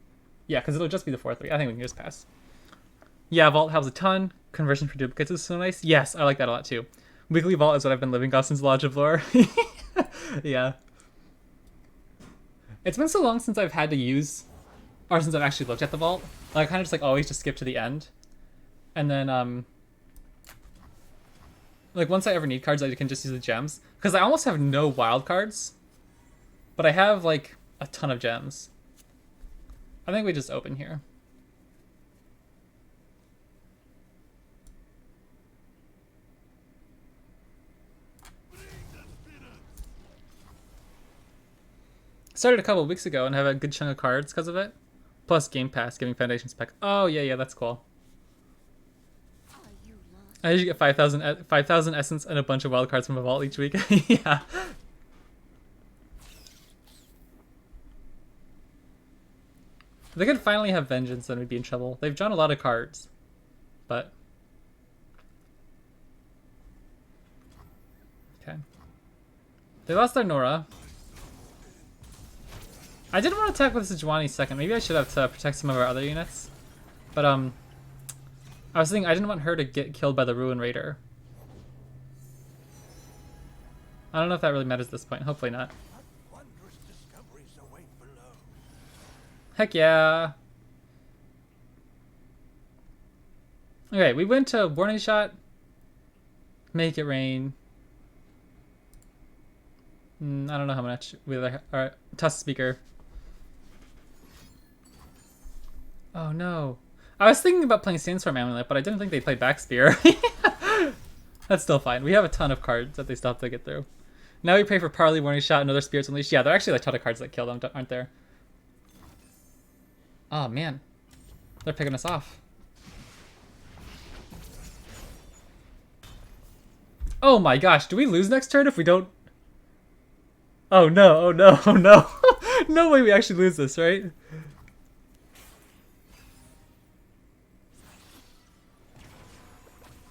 Yeah, because it'll just be the 4-3. I think we can just pass. Yeah, Vault helps a ton. Conversion for duplicates is so nice. Yes, I like that a lot too. Weekly Vault is what I've been living off since Lodge of Lore. Yeah. It's been so long since I've had to use... Or since I've actually looked at the Vault. Like, I kind of just like always just skip to the end. And then, like, once I ever need cards, I can just use the gems. Because I almost have no wild cards. But I have, like, a ton of gems. I think we just open here. Started a couple of weeks ago and have a good chunk of cards because of it. Plus Game Pass, giving Foundation Spec. Oh, yeah, that's cool. I usually get 5,000 essence and a bunch of wild cards from a vault each week. Yeah. If they could finally have Vengeance, then we'd be in trouble. They've drawn a lot of cards, but... Okay. They lost their Nora. I didn't want to attack with Sejuani second. Maybe I should have to protect some of our other units. But, I was thinking I didn't want her to get killed by the Ruin Raider. I don't know if that really matters at this point. Hopefully not. Heck yeah. Okay, we went to Warning Shot. Make it rain. I don't know how much. Alright, Tusk Speaker. Oh no. I was thinking about playing Sandstorm Amulet, but I didn't think they'd play Backspear. That's still fine. We have a ton of cards that they still have to get through. Now we pray for Parley, Warning Shot, and other Spirits Unleashed. Yeah, there are actually a ton of cards that kill them, aren't there? Oh man. They're picking us off. Oh my gosh, do we lose next turn if we don't... Oh no, oh no, oh no. No way we actually lose this, right?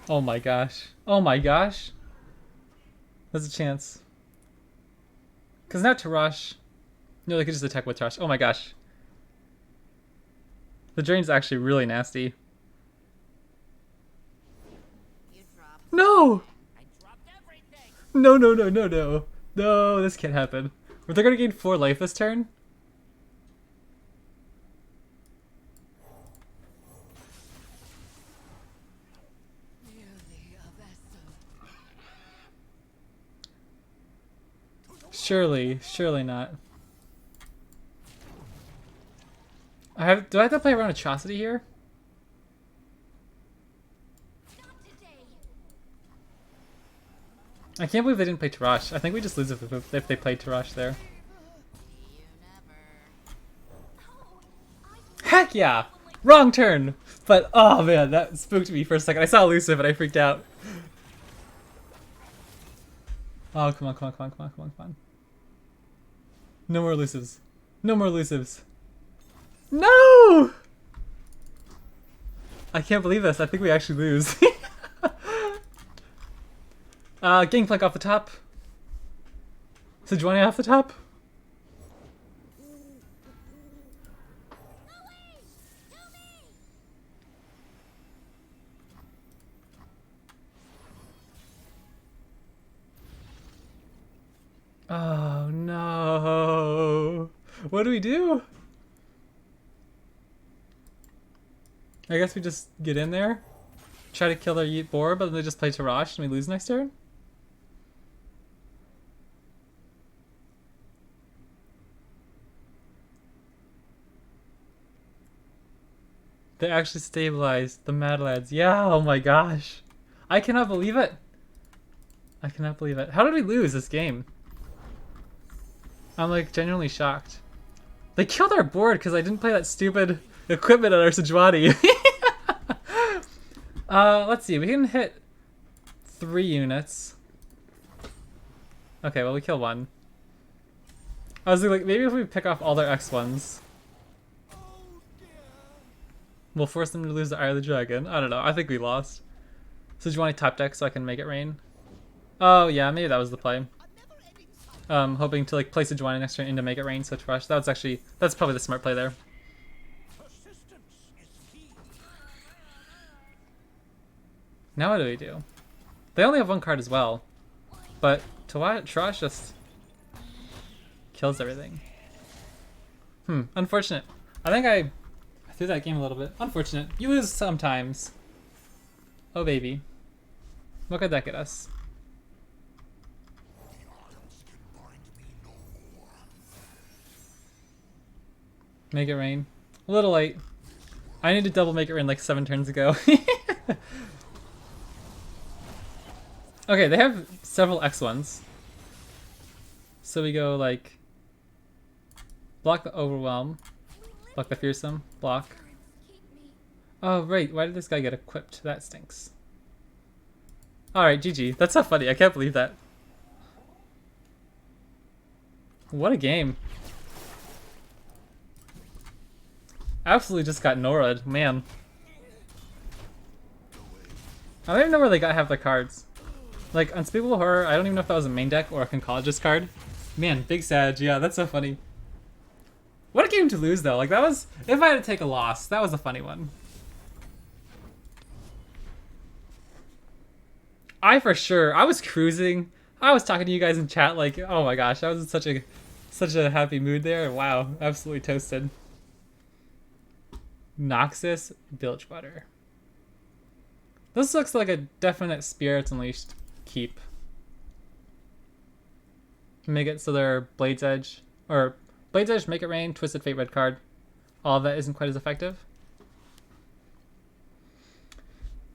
Oh my gosh. Oh my gosh. There's a chance. Because now to rush. No, they could just attack with rush. Oh my gosh. The drain's actually really nasty. No! No. No, this can't happen. If they're gonna gain 4 life this turn, Surely, surely not. Do I have to play around Atrocity here? I can't believe they didn't play Tarash. I think we just lose if they played Tarash there. Heck yeah! Wrong turn! But, oh man, that spooked me for a second. I saw elusive and I freaked out. Oh, come on, come on, come on, come on, come on, come on. No more elusives. No more elusives. No! I can't believe this. I think we actually lose. Gangplank off the top. Sejuani off the top. Oh no. What do we do? I guess we just get in there, try to kill their Yeet boar, but then they just play Tarash and we lose next turn? They actually stabilized the Mad Lads. Yeah, oh my gosh. I cannot believe it. I cannot believe it. How did we lose this game? I'm like genuinely shocked. They killed our board because I didn't play that stupid equipment on our Sejuani. Let's see. We can hit 3 units. Okay, well we kill 1. I was like, maybe if we pick off all their X1s, we'll force them to lose the Eye of the Dragon. I don't know. I think we lost. Sejuani top deck so I can make it rain. Oh yeah, maybe that was the play. Hoping to like play Sejuani next turn into make it rain, switch rush. That's probably the smart play there. Now what do we do? They only have 1 card as well, but Tarash just kills everything. Unfortunate. I think I threw that game a little bit. Unfortunate. You lose sometimes. Oh baby. What could that get us? Make it rain. A little late. I need to double make it rain like 7 turns ago. Okay, they have several X1s. So we go like block the overwhelm, block the fearsome, block. Oh right, why did this guy get equipped? That stinks. Alright, GG. That's so funny. I can't believe that. What a game. Absolutely just got Nora'd, man. I don't even know where they have their cards. Like, Unspeakable Horror, I don't even know if that was a main deck or a Conchologist card. Man, big Sag, yeah, that's so funny. What a game to lose, though. Like, that was, if I had to take a loss, that was a funny one. I was cruising. I was talking to you guys in chat like, oh my gosh, I was in such a happy mood there. Wow, absolutely toasted. Noxus, Bilgewater. This looks like a definite Spirits Unleashed keep. Make it so they're Blade's Edge, or Blade's Edge, Make It Rain, Twisted Fate, red card. All of that isn't quite as effective.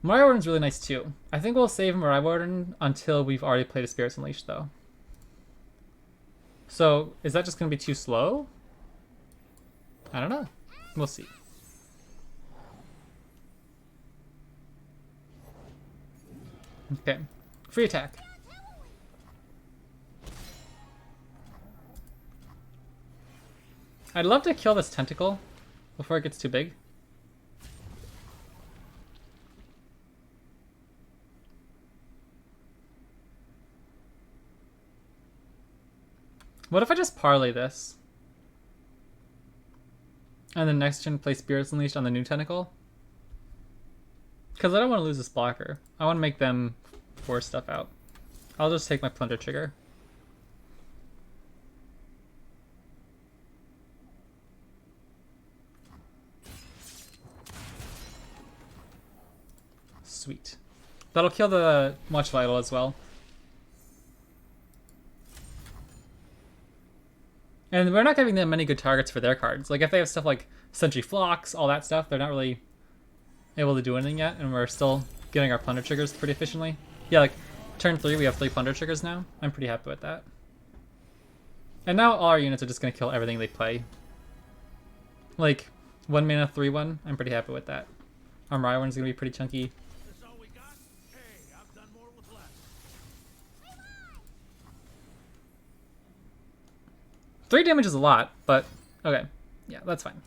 Mariah Warden's really nice too. I think we'll save Mariah Warden until we've already played a Spirits Unleashed though. So, is that just going to be too slow? I don't know. We'll see. Okay. Free attack. I'd love to kill this tentacle before it gets too big. What if I just parlay this? And then next turn play Spirits Unleashed on the new tentacle? Because I don't want to lose this blocker. I want to make them force stuff out. I'll just take my Plunder trigger. Sweet. That'll kill the Watch Vital as well. And we're not giving them many good targets for their cards. Like, if they have stuff like Sentry Flocks, all that stuff, they're not really able to do anything yet, and we're still getting our Plunder triggers pretty efficiently. Yeah, like, turn 3, we have 3 Plunder triggers now. I'm pretty happy with that. And now all our units are just going to kill everything they play. Like, 1 mana, 3/1, I'm pretty happy with that. Our Mariah one's going to be pretty chunky. That's all we got? Hey, I've done more with less. 3 damage is a lot, but okay. Yeah, that's fine.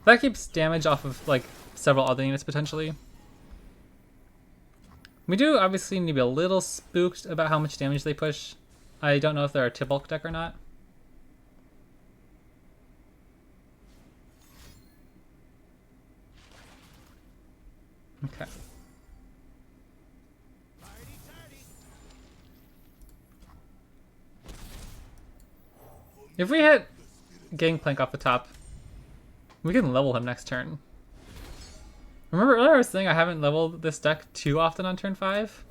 That keeps damage off of, like, several other units potentially. We do obviously need to be a little spooked about how much damage they push. I don't know if they're a Tibulk deck or not. Okay. If we hit Gangplank off the top, we can level him next turn. Remember earlier I was saying I haven't leveled this deck too often on turn 5?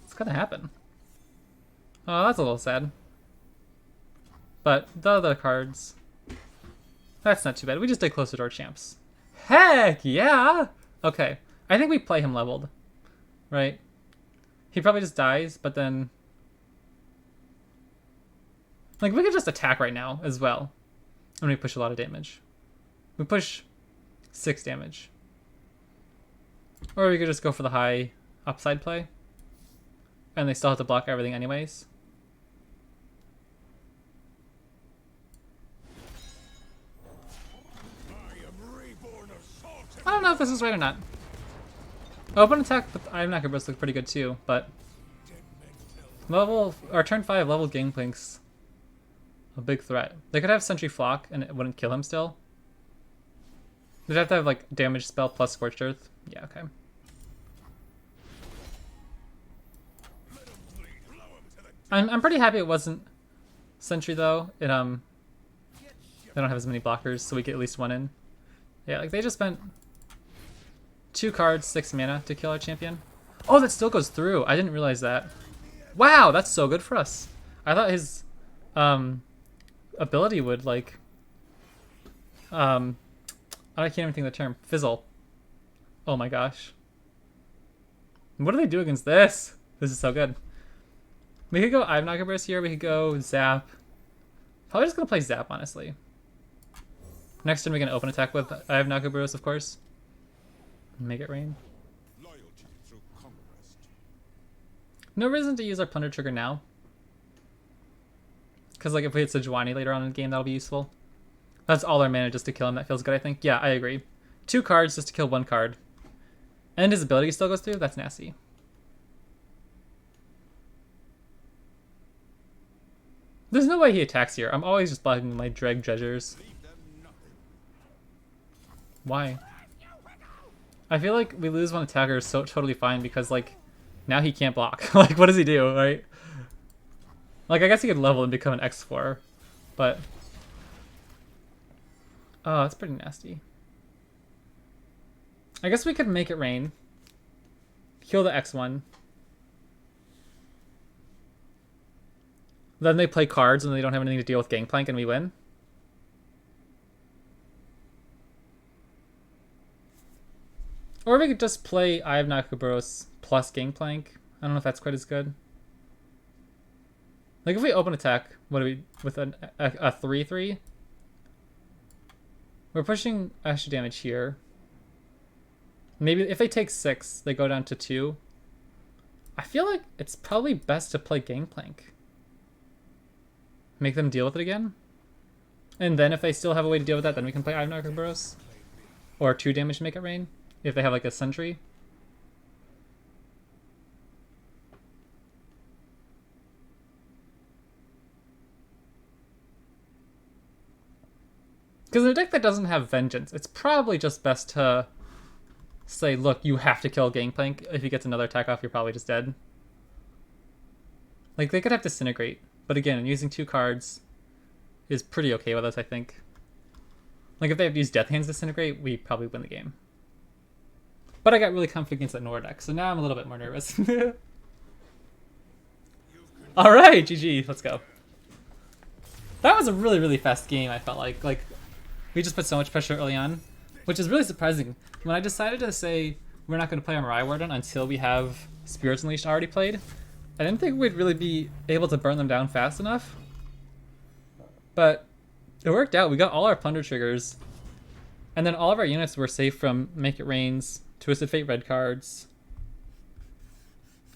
It's gonna happen. Oh, that's a little sad. But the other cards, that's not too bad. We just stay closer to our champs. Heck yeah! Okay, I think we play him leveled, right? He probably just dies, but then... Like, we could just attack right now as well. And we push a lot of damage. We push 6 damage. Or we could just go for the high upside play. And they still have to block everything anyways. I don't know if this is right or not. Open attack, but I'm not gonna look pretty good too, but level or turn 5 level Gangplank's a big threat. They could have Sentry Flock and it wouldn't kill him still. They'd have to have like damage spell plus Scorched Earth. Yeah, okay. I'm pretty happy it wasn't Sentry though. It they don't have as many blockers, so we get at least 1 in. Yeah, like they just spent 2 cards, 6 mana to kill our champion. Oh, that still goes through. I didn't realize that. Wow, that's so good for us. I thought his ability would like I can't even think of the term. Fizzle. Oh my gosh. What do they do against this? This is so good. We could go Ivnagabris here. We could go Zap. Probably just gonna play Zap, honestly. Next turn we can open attack with Ivnagabris, of course. Make it rain. No reason to use our Plunder trigger now. Because like if we hit Sejuani later on in the game, that'll be useful. That's all our mana just to kill him. That feels good, I think. Yeah, I agree. 2 cards just to kill 1 card. And his ability still goes through? That's nasty. There's no way he attacks here. I'm always just blocking my Dreg Dredgers. Why? I feel like we lose 1 attacker is so totally fine because like now he can't block. Like what does he do, right? Like I guess he could level and become an X4, but oh, that's pretty nasty. I guess we could make it rain. Kill the X1. Then they play cards and they don't have anything to deal with Gangplank and we win. Or we could just play Eye of Nakaburos plus Gangplank. I don't know if that's quite as good. Like if we open attack, what do we with a 3/3? We're pushing extra damage here. Maybe if they take 6, they go down to 2. I feel like it's probably best to play Gangplank. Make them deal with it again. And then if they still have a way to deal with that, then we can play Eye of Nakaburos. Or 2 damage to make it rain. If they have like a Sentry. Because in a deck that doesn't have Vengeance, it's probably just best to say, look, you have to kill Gangplank. If he gets another attack off, you're probably just dead. Like, they could have Disintegrate. But again, using 2 cards is pretty okay with us, I think. Like, if they have used Death Hand's Disintegrate, we probably win the game. But I got really confident against that Nora deck, so now I'm a little bit more nervous. Alright, GG, let's go. That was a really, really fast game, I felt like. Like, we just put so much pressure early on, which is really surprising. When I decided to say we're not going to play on Mariah Warden until we have Spirits Unleashed already played, I didn't think we'd really be able to burn them down fast enough. But it worked out. We got all our Plunder triggers, and then all of our units were safe from Make It Rains, Twisted Fate red cards.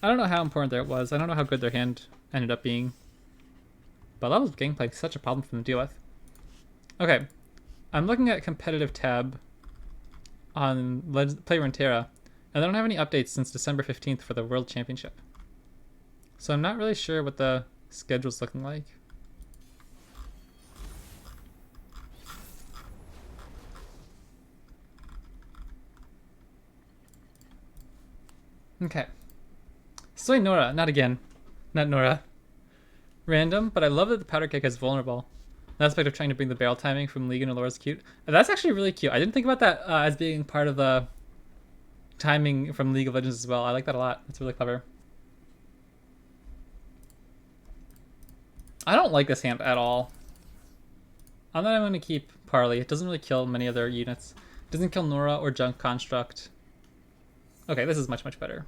I don't know how important that was. I don't know how good their hand ended up being. But levels of Gangplank is such a problem for them to deal with. Okay, I'm looking at competitive tab on Play Runeterra, and they don't have any updates since December 15th for the World Championship. So I'm not really sure what the schedule's looking like. Okay. Soy Nora, not again. Not Nora. Random, but I love that the powder keg is vulnerable. The aspect of trying to bring the barrel timing from League and Allure is cute. That's actually really cute. I didn't think about that as being part of the timing from League of Legends as well. I like that a lot. It's really clever. I don't like this hand at all. I'm not even going to keep Parley. It doesn't really kill many other units. It doesn't kill Nora or Junk Construct. Okay, this is much, much better.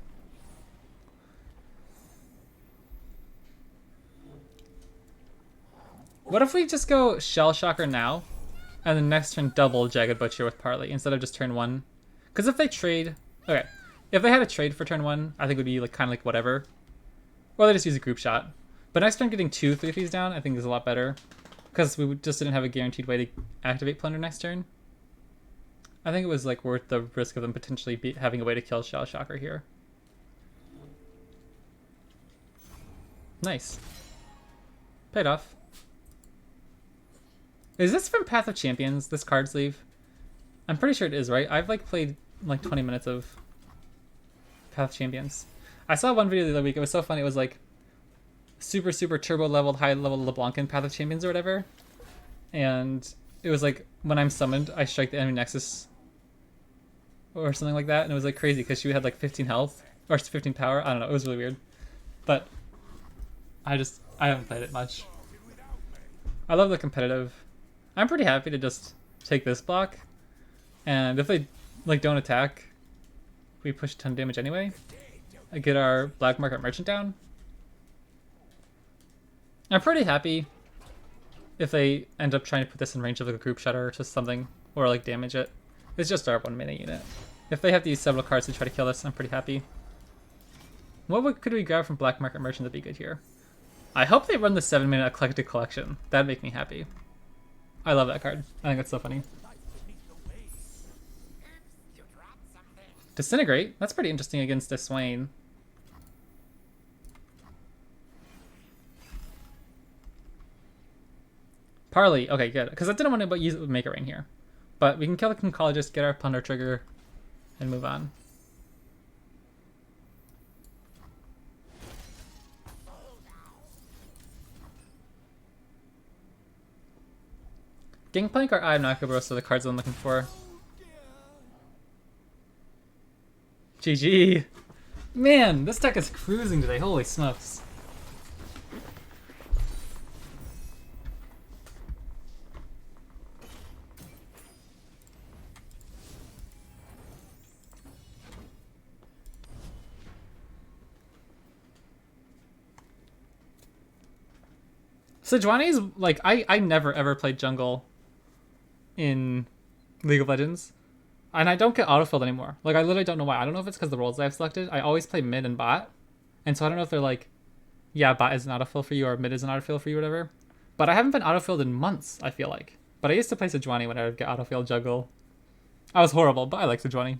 What if we just go Shell Shocker now, and then next turn double Jagged Butcher with Parley instead of just turn 1? Because if they trade... Okay, if they had a trade for turn 1, I think it would be like kind of like whatever. Or they just use a group shot. But next turn getting 2 3-3s down I think is a lot better. Because we just didn't have a guaranteed way to activate Plunder next turn. I think it was like worth the risk of them potentially having a way to kill Shell Shocker here. Nice. Paid off. Is this from Path of Champions, this card sleeve? I'm pretty sure it is, right? I've like played like 20 minutes of Path of Champions. I saw one video the other week, it was so funny, it was like super turbo leveled, high level LeBlanc in Path of Champions or whatever. And it was like, when I'm summoned, I strike the enemy Nexus or something like that, and it was like crazy because she had like 15 health, or 15 power, I don't know, it was really weird. But I haven't played it much. I love the competitive. I'm pretty happy to just take this block, and if they like don't attack, we push a ton of damage anyway. I get our Black Market Merchant down. I'm pretty happy if they end up trying to put this in range of like a group shot or just something, or like damage it. It's just our 1 mana unit. If they have to use several cards to try to kill this, I'm pretty happy. What could we grab from Black Market Merchant that'd be good here? I hope they run the 7 mana Eclectic Collection. That'd make me happy. I love that card. I think that's so funny. Disintegrate? That's pretty interesting against a Swain. Parley. Okay, good. Because I didn't want to use it with Make It Rain here. But we can kill the Concologist, get our Plunder trigger, and move on. Gangplank or I'm Nakabros are the cards I'm looking for. GG. Man, this deck is cruising today. Holy smokes. Sejuani's like I never ever played jungle in League of Legends, and I don't get autofilled anymore. Like I literally don't know why. I don't know if it's because the roles I've selected. I always play mid and bot, and so I don't know if they're like, yeah, bot is an autofill for you or mid is an autofill for you, whatever. But I haven't been autofilled in months, I feel like. But I used to play Sejuani when I would get autofilled jungle. I was horrible, but I like Sejuani.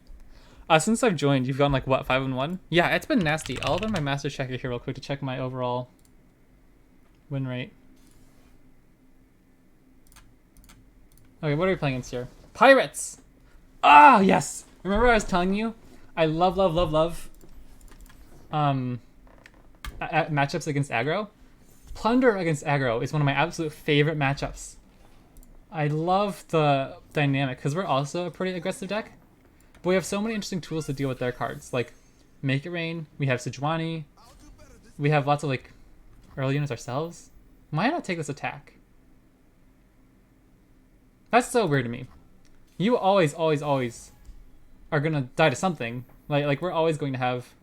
Since I've joined, you've gone like what, 5-1? Yeah, it's been nasty. I'll open my master checker here real quick to check my overall win rate. Okay, what are we playing against here? Pirates! Ah, yes! Remember I was telling you? I love matchups against aggro? Plunder against aggro is one of my absolute favorite matchups. I love the dynamic, because we're also a pretty aggressive deck. But we have so many interesting tools to deal with their cards. Like, Make It Rain, we have Sejuani, we have lots of, like, early units ourselves. Why not take this attack? That's so weird to me. You always, always, always are gonna die to something. Like we're always going to have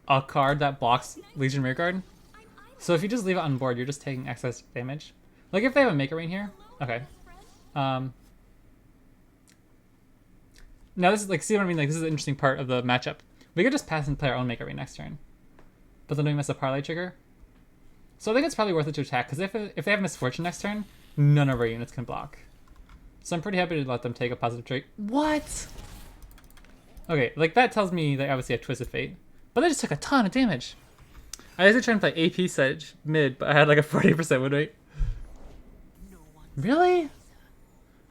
a card that blocks Legion Rearguard. So if you just leave it on board, you're just taking excess damage. Like if they have a Make It Rain here, okay. Now this is like, see what I mean? Like this is an interesting part of the matchup. We could just pass and play our own Make It Rain next turn, but then we miss a parlay trigger. So I think it's probably worth it to attack, because if they have Misfortune next turn, none of our units can block. So I'm pretty happy to let them take a positive trait. What? Okay, like that tells me they obviously have Twisted Fate, but they just took a ton of damage. I was trying to play AP Sedge mid, but I had like a 40% win rate. Really?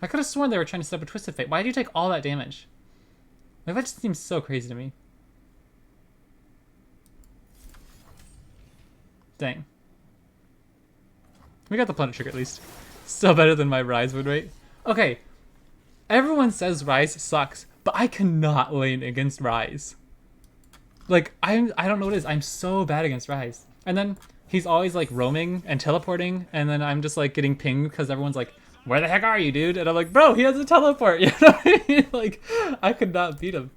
I could have sworn they were trying to set up a Twisted Fate. Why did you take all that damage? Like that just seems so crazy to me. Dang. We got the Plunder trigger at least. Still better than my Rise win rate. Okay. Everyone says Rise sucks, but I cannot lane against Rise. Like, I don't know what it is. I'm so bad against Rise. And then he's always like roaming and teleporting, and then I'm just like getting pinged because everyone's like, where the heck are you, dude? And I'm like, bro, he has a teleport. You know what I mean? Like, I could not beat him.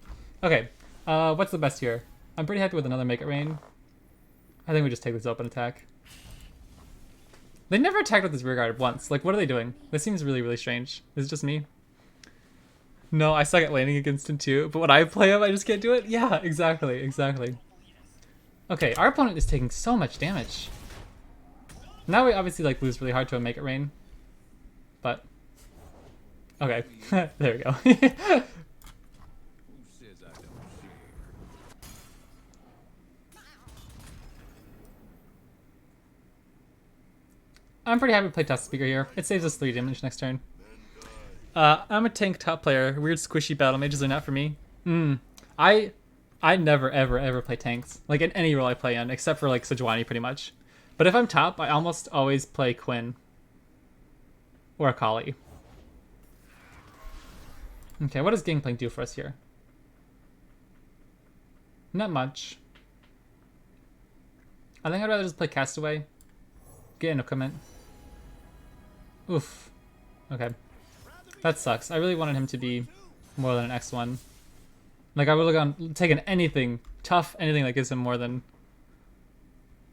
Okay, what's the best here? I'm pretty happy with another Make It Rain. I think we just take this open attack. They never attacked with this rearguard once. Like, what are they doing? This seems really, really strange. Is it just me? No, I suck at laning against him too, but when I play him, I just can't do it? Yeah, exactly, exactly. Okay, our opponent is taking so much damage. Now we obviously like lose really hard to a Make It Rain. But, okay, there we go. I'm pretty happy to play Tough Speaker here. It saves us 3 damage next turn. I'm a tank top player. Weird squishy battle mages are not for me. I never ever ever play tanks. Like in any role I play in, except for like Sejuani pretty much. But if I'm top, I almost always play Quinn. Or Akali. Okay, what does Gangplank do for us here? Not much. I think I'd rather just play Castaway. Get an equipment. Oof. Okay. That sucks. I really wanted him to be more than an X1. Like, I would have taken anything, tough, anything that gives him more than...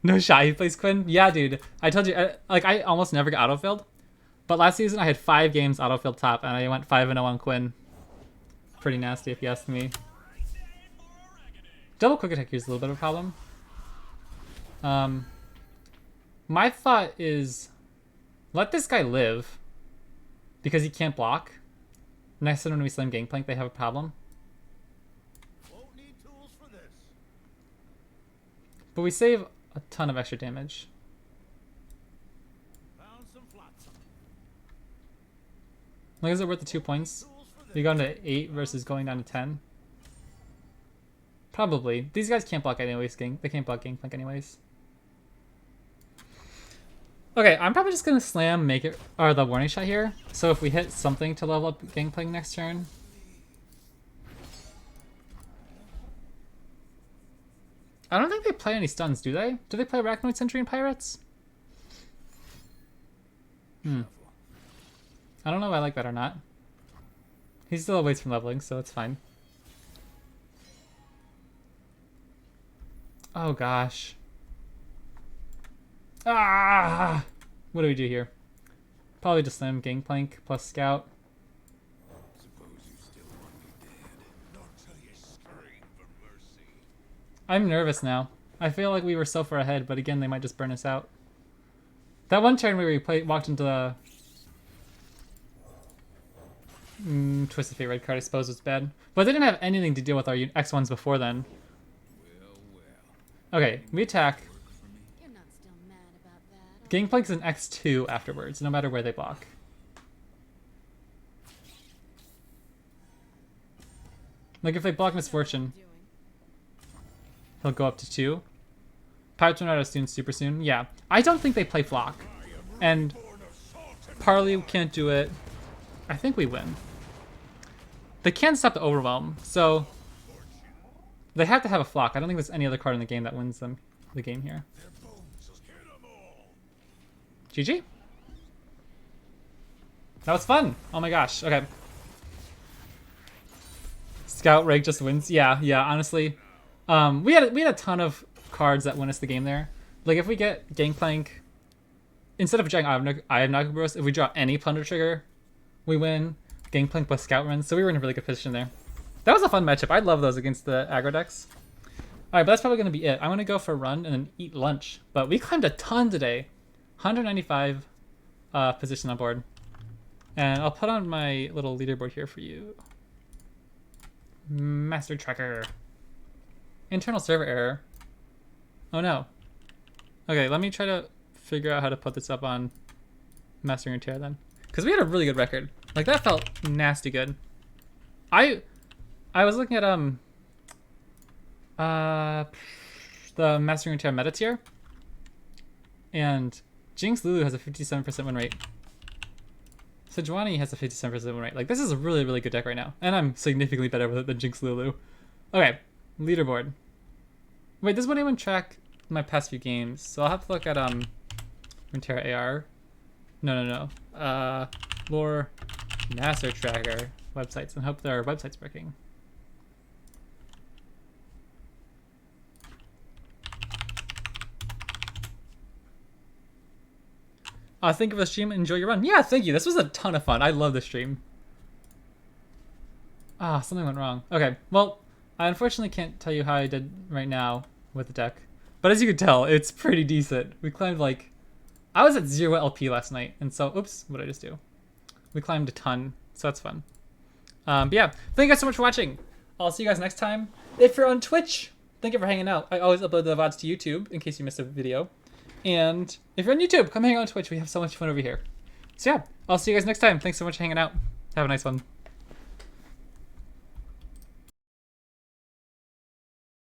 No shot, he plays Quinn? Yeah, dude. I told you, I almost never get autofilled. But last season, I had 5 games autofilled top, and I went 5-0 on Quinn. Pretty nasty, if you ask me. Double quick attack here is a little bit of a problem. My thought is, let this guy live. Because he can't block. Next time when we slam Gangplank, they have a problem. Won't need tools for this. But we save a ton of extra damage. Found some flotsam. Like, is it worth the 2 points? You go down to 8 versus going down to 10? Probably. These guys can't block anyways. They can't block Gangplank anyways. Okay, I'm probably just gonna slam the warning shot here. So if we hit something to level up Gangplank next turn. I don't think they play any stuns, do they? Do they play Arachnoid Sentry and Pirates? I don't know if I like that or not. He still awaits from leveling, so it's fine. Oh gosh. Ah! What do we do here? Probably just slam Gangplank plus Scout. Suppose you still want me dead. Not till you scream for mercy. I'm nervous now. I feel like we were so far ahead, but again, they might just burn us out. That one turn where we walked into the Twisted Fate red card, I suppose, was bad. But they didn't have anything to deal with our X1s before then. Okay, we attack. You're not still mad about that. Gangplank's an X2 afterwards, no matter where they block. Like, if they block Misfortune, he'll go up to 2. Pirates run out of soon, super soon. Yeah, I don't think they play Flock. And Parley can't do it. I think we win. They can't stop the Overwhelm, so they have to have a Flock. I don't think there's any other card in the game that wins them the game here. GG. That was fun. Oh my gosh. Okay. Scout rank just wins. Yeah, yeah. Honestly, we had a ton of cards that win us the game there. Like if we get Gangplank, instead of drawing I have Nagabros, if we draw any Plunder trigger, we win. Gangplank plus Scout runs, so we were in a really good position there. That was a fun matchup. I love those against the aggro decks. All right, but that's probably gonna be it. I'm gonna go for a run and then eat lunch. But we climbed a ton today, 195 position on board, and I'll put on my little leaderboard here for you. Master tracker. Internal server error. Oh no. Okay, let me try to figure out how to put this up on Master Runeterra then, because we had a really good record. Like that felt nasty good. I was looking at the Master Runeterra meta tier, and Jinx Lulu has a 57% win rate. Sejuani has a 57% win rate. Like this is a really, really good deck right now, and I'm significantly better with it than Jinx Lulu. Okay, leaderboard. Wait, this won't even track my past few games, so I'll have to look at Runeterra AR. No. Lore Master Tracker websites and hope their website's working. Think of a stream, enjoy your run. Yeah, thank you. This was a ton of fun. I love this stream. Something went wrong. Okay, well, I unfortunately can't tell you how I did right now with the deck. But as you can tell, it's pretty decent. We climbed like... I was at 0 LP last night, and so... Oops, what did I just do? We climbed a ton, so that's fun. But yeah, thank you guys so much for watching. I'll see you guys next time. If you're on Twitch, thank you for hanging out. I always upload the VODs to YouTube in case you missed a video. And if you're on YouTube, come hang out on Twitch. We have so much fun over here. So yeah, I'll see you guys next time. Thanks so much for hanging out. Have a nice one.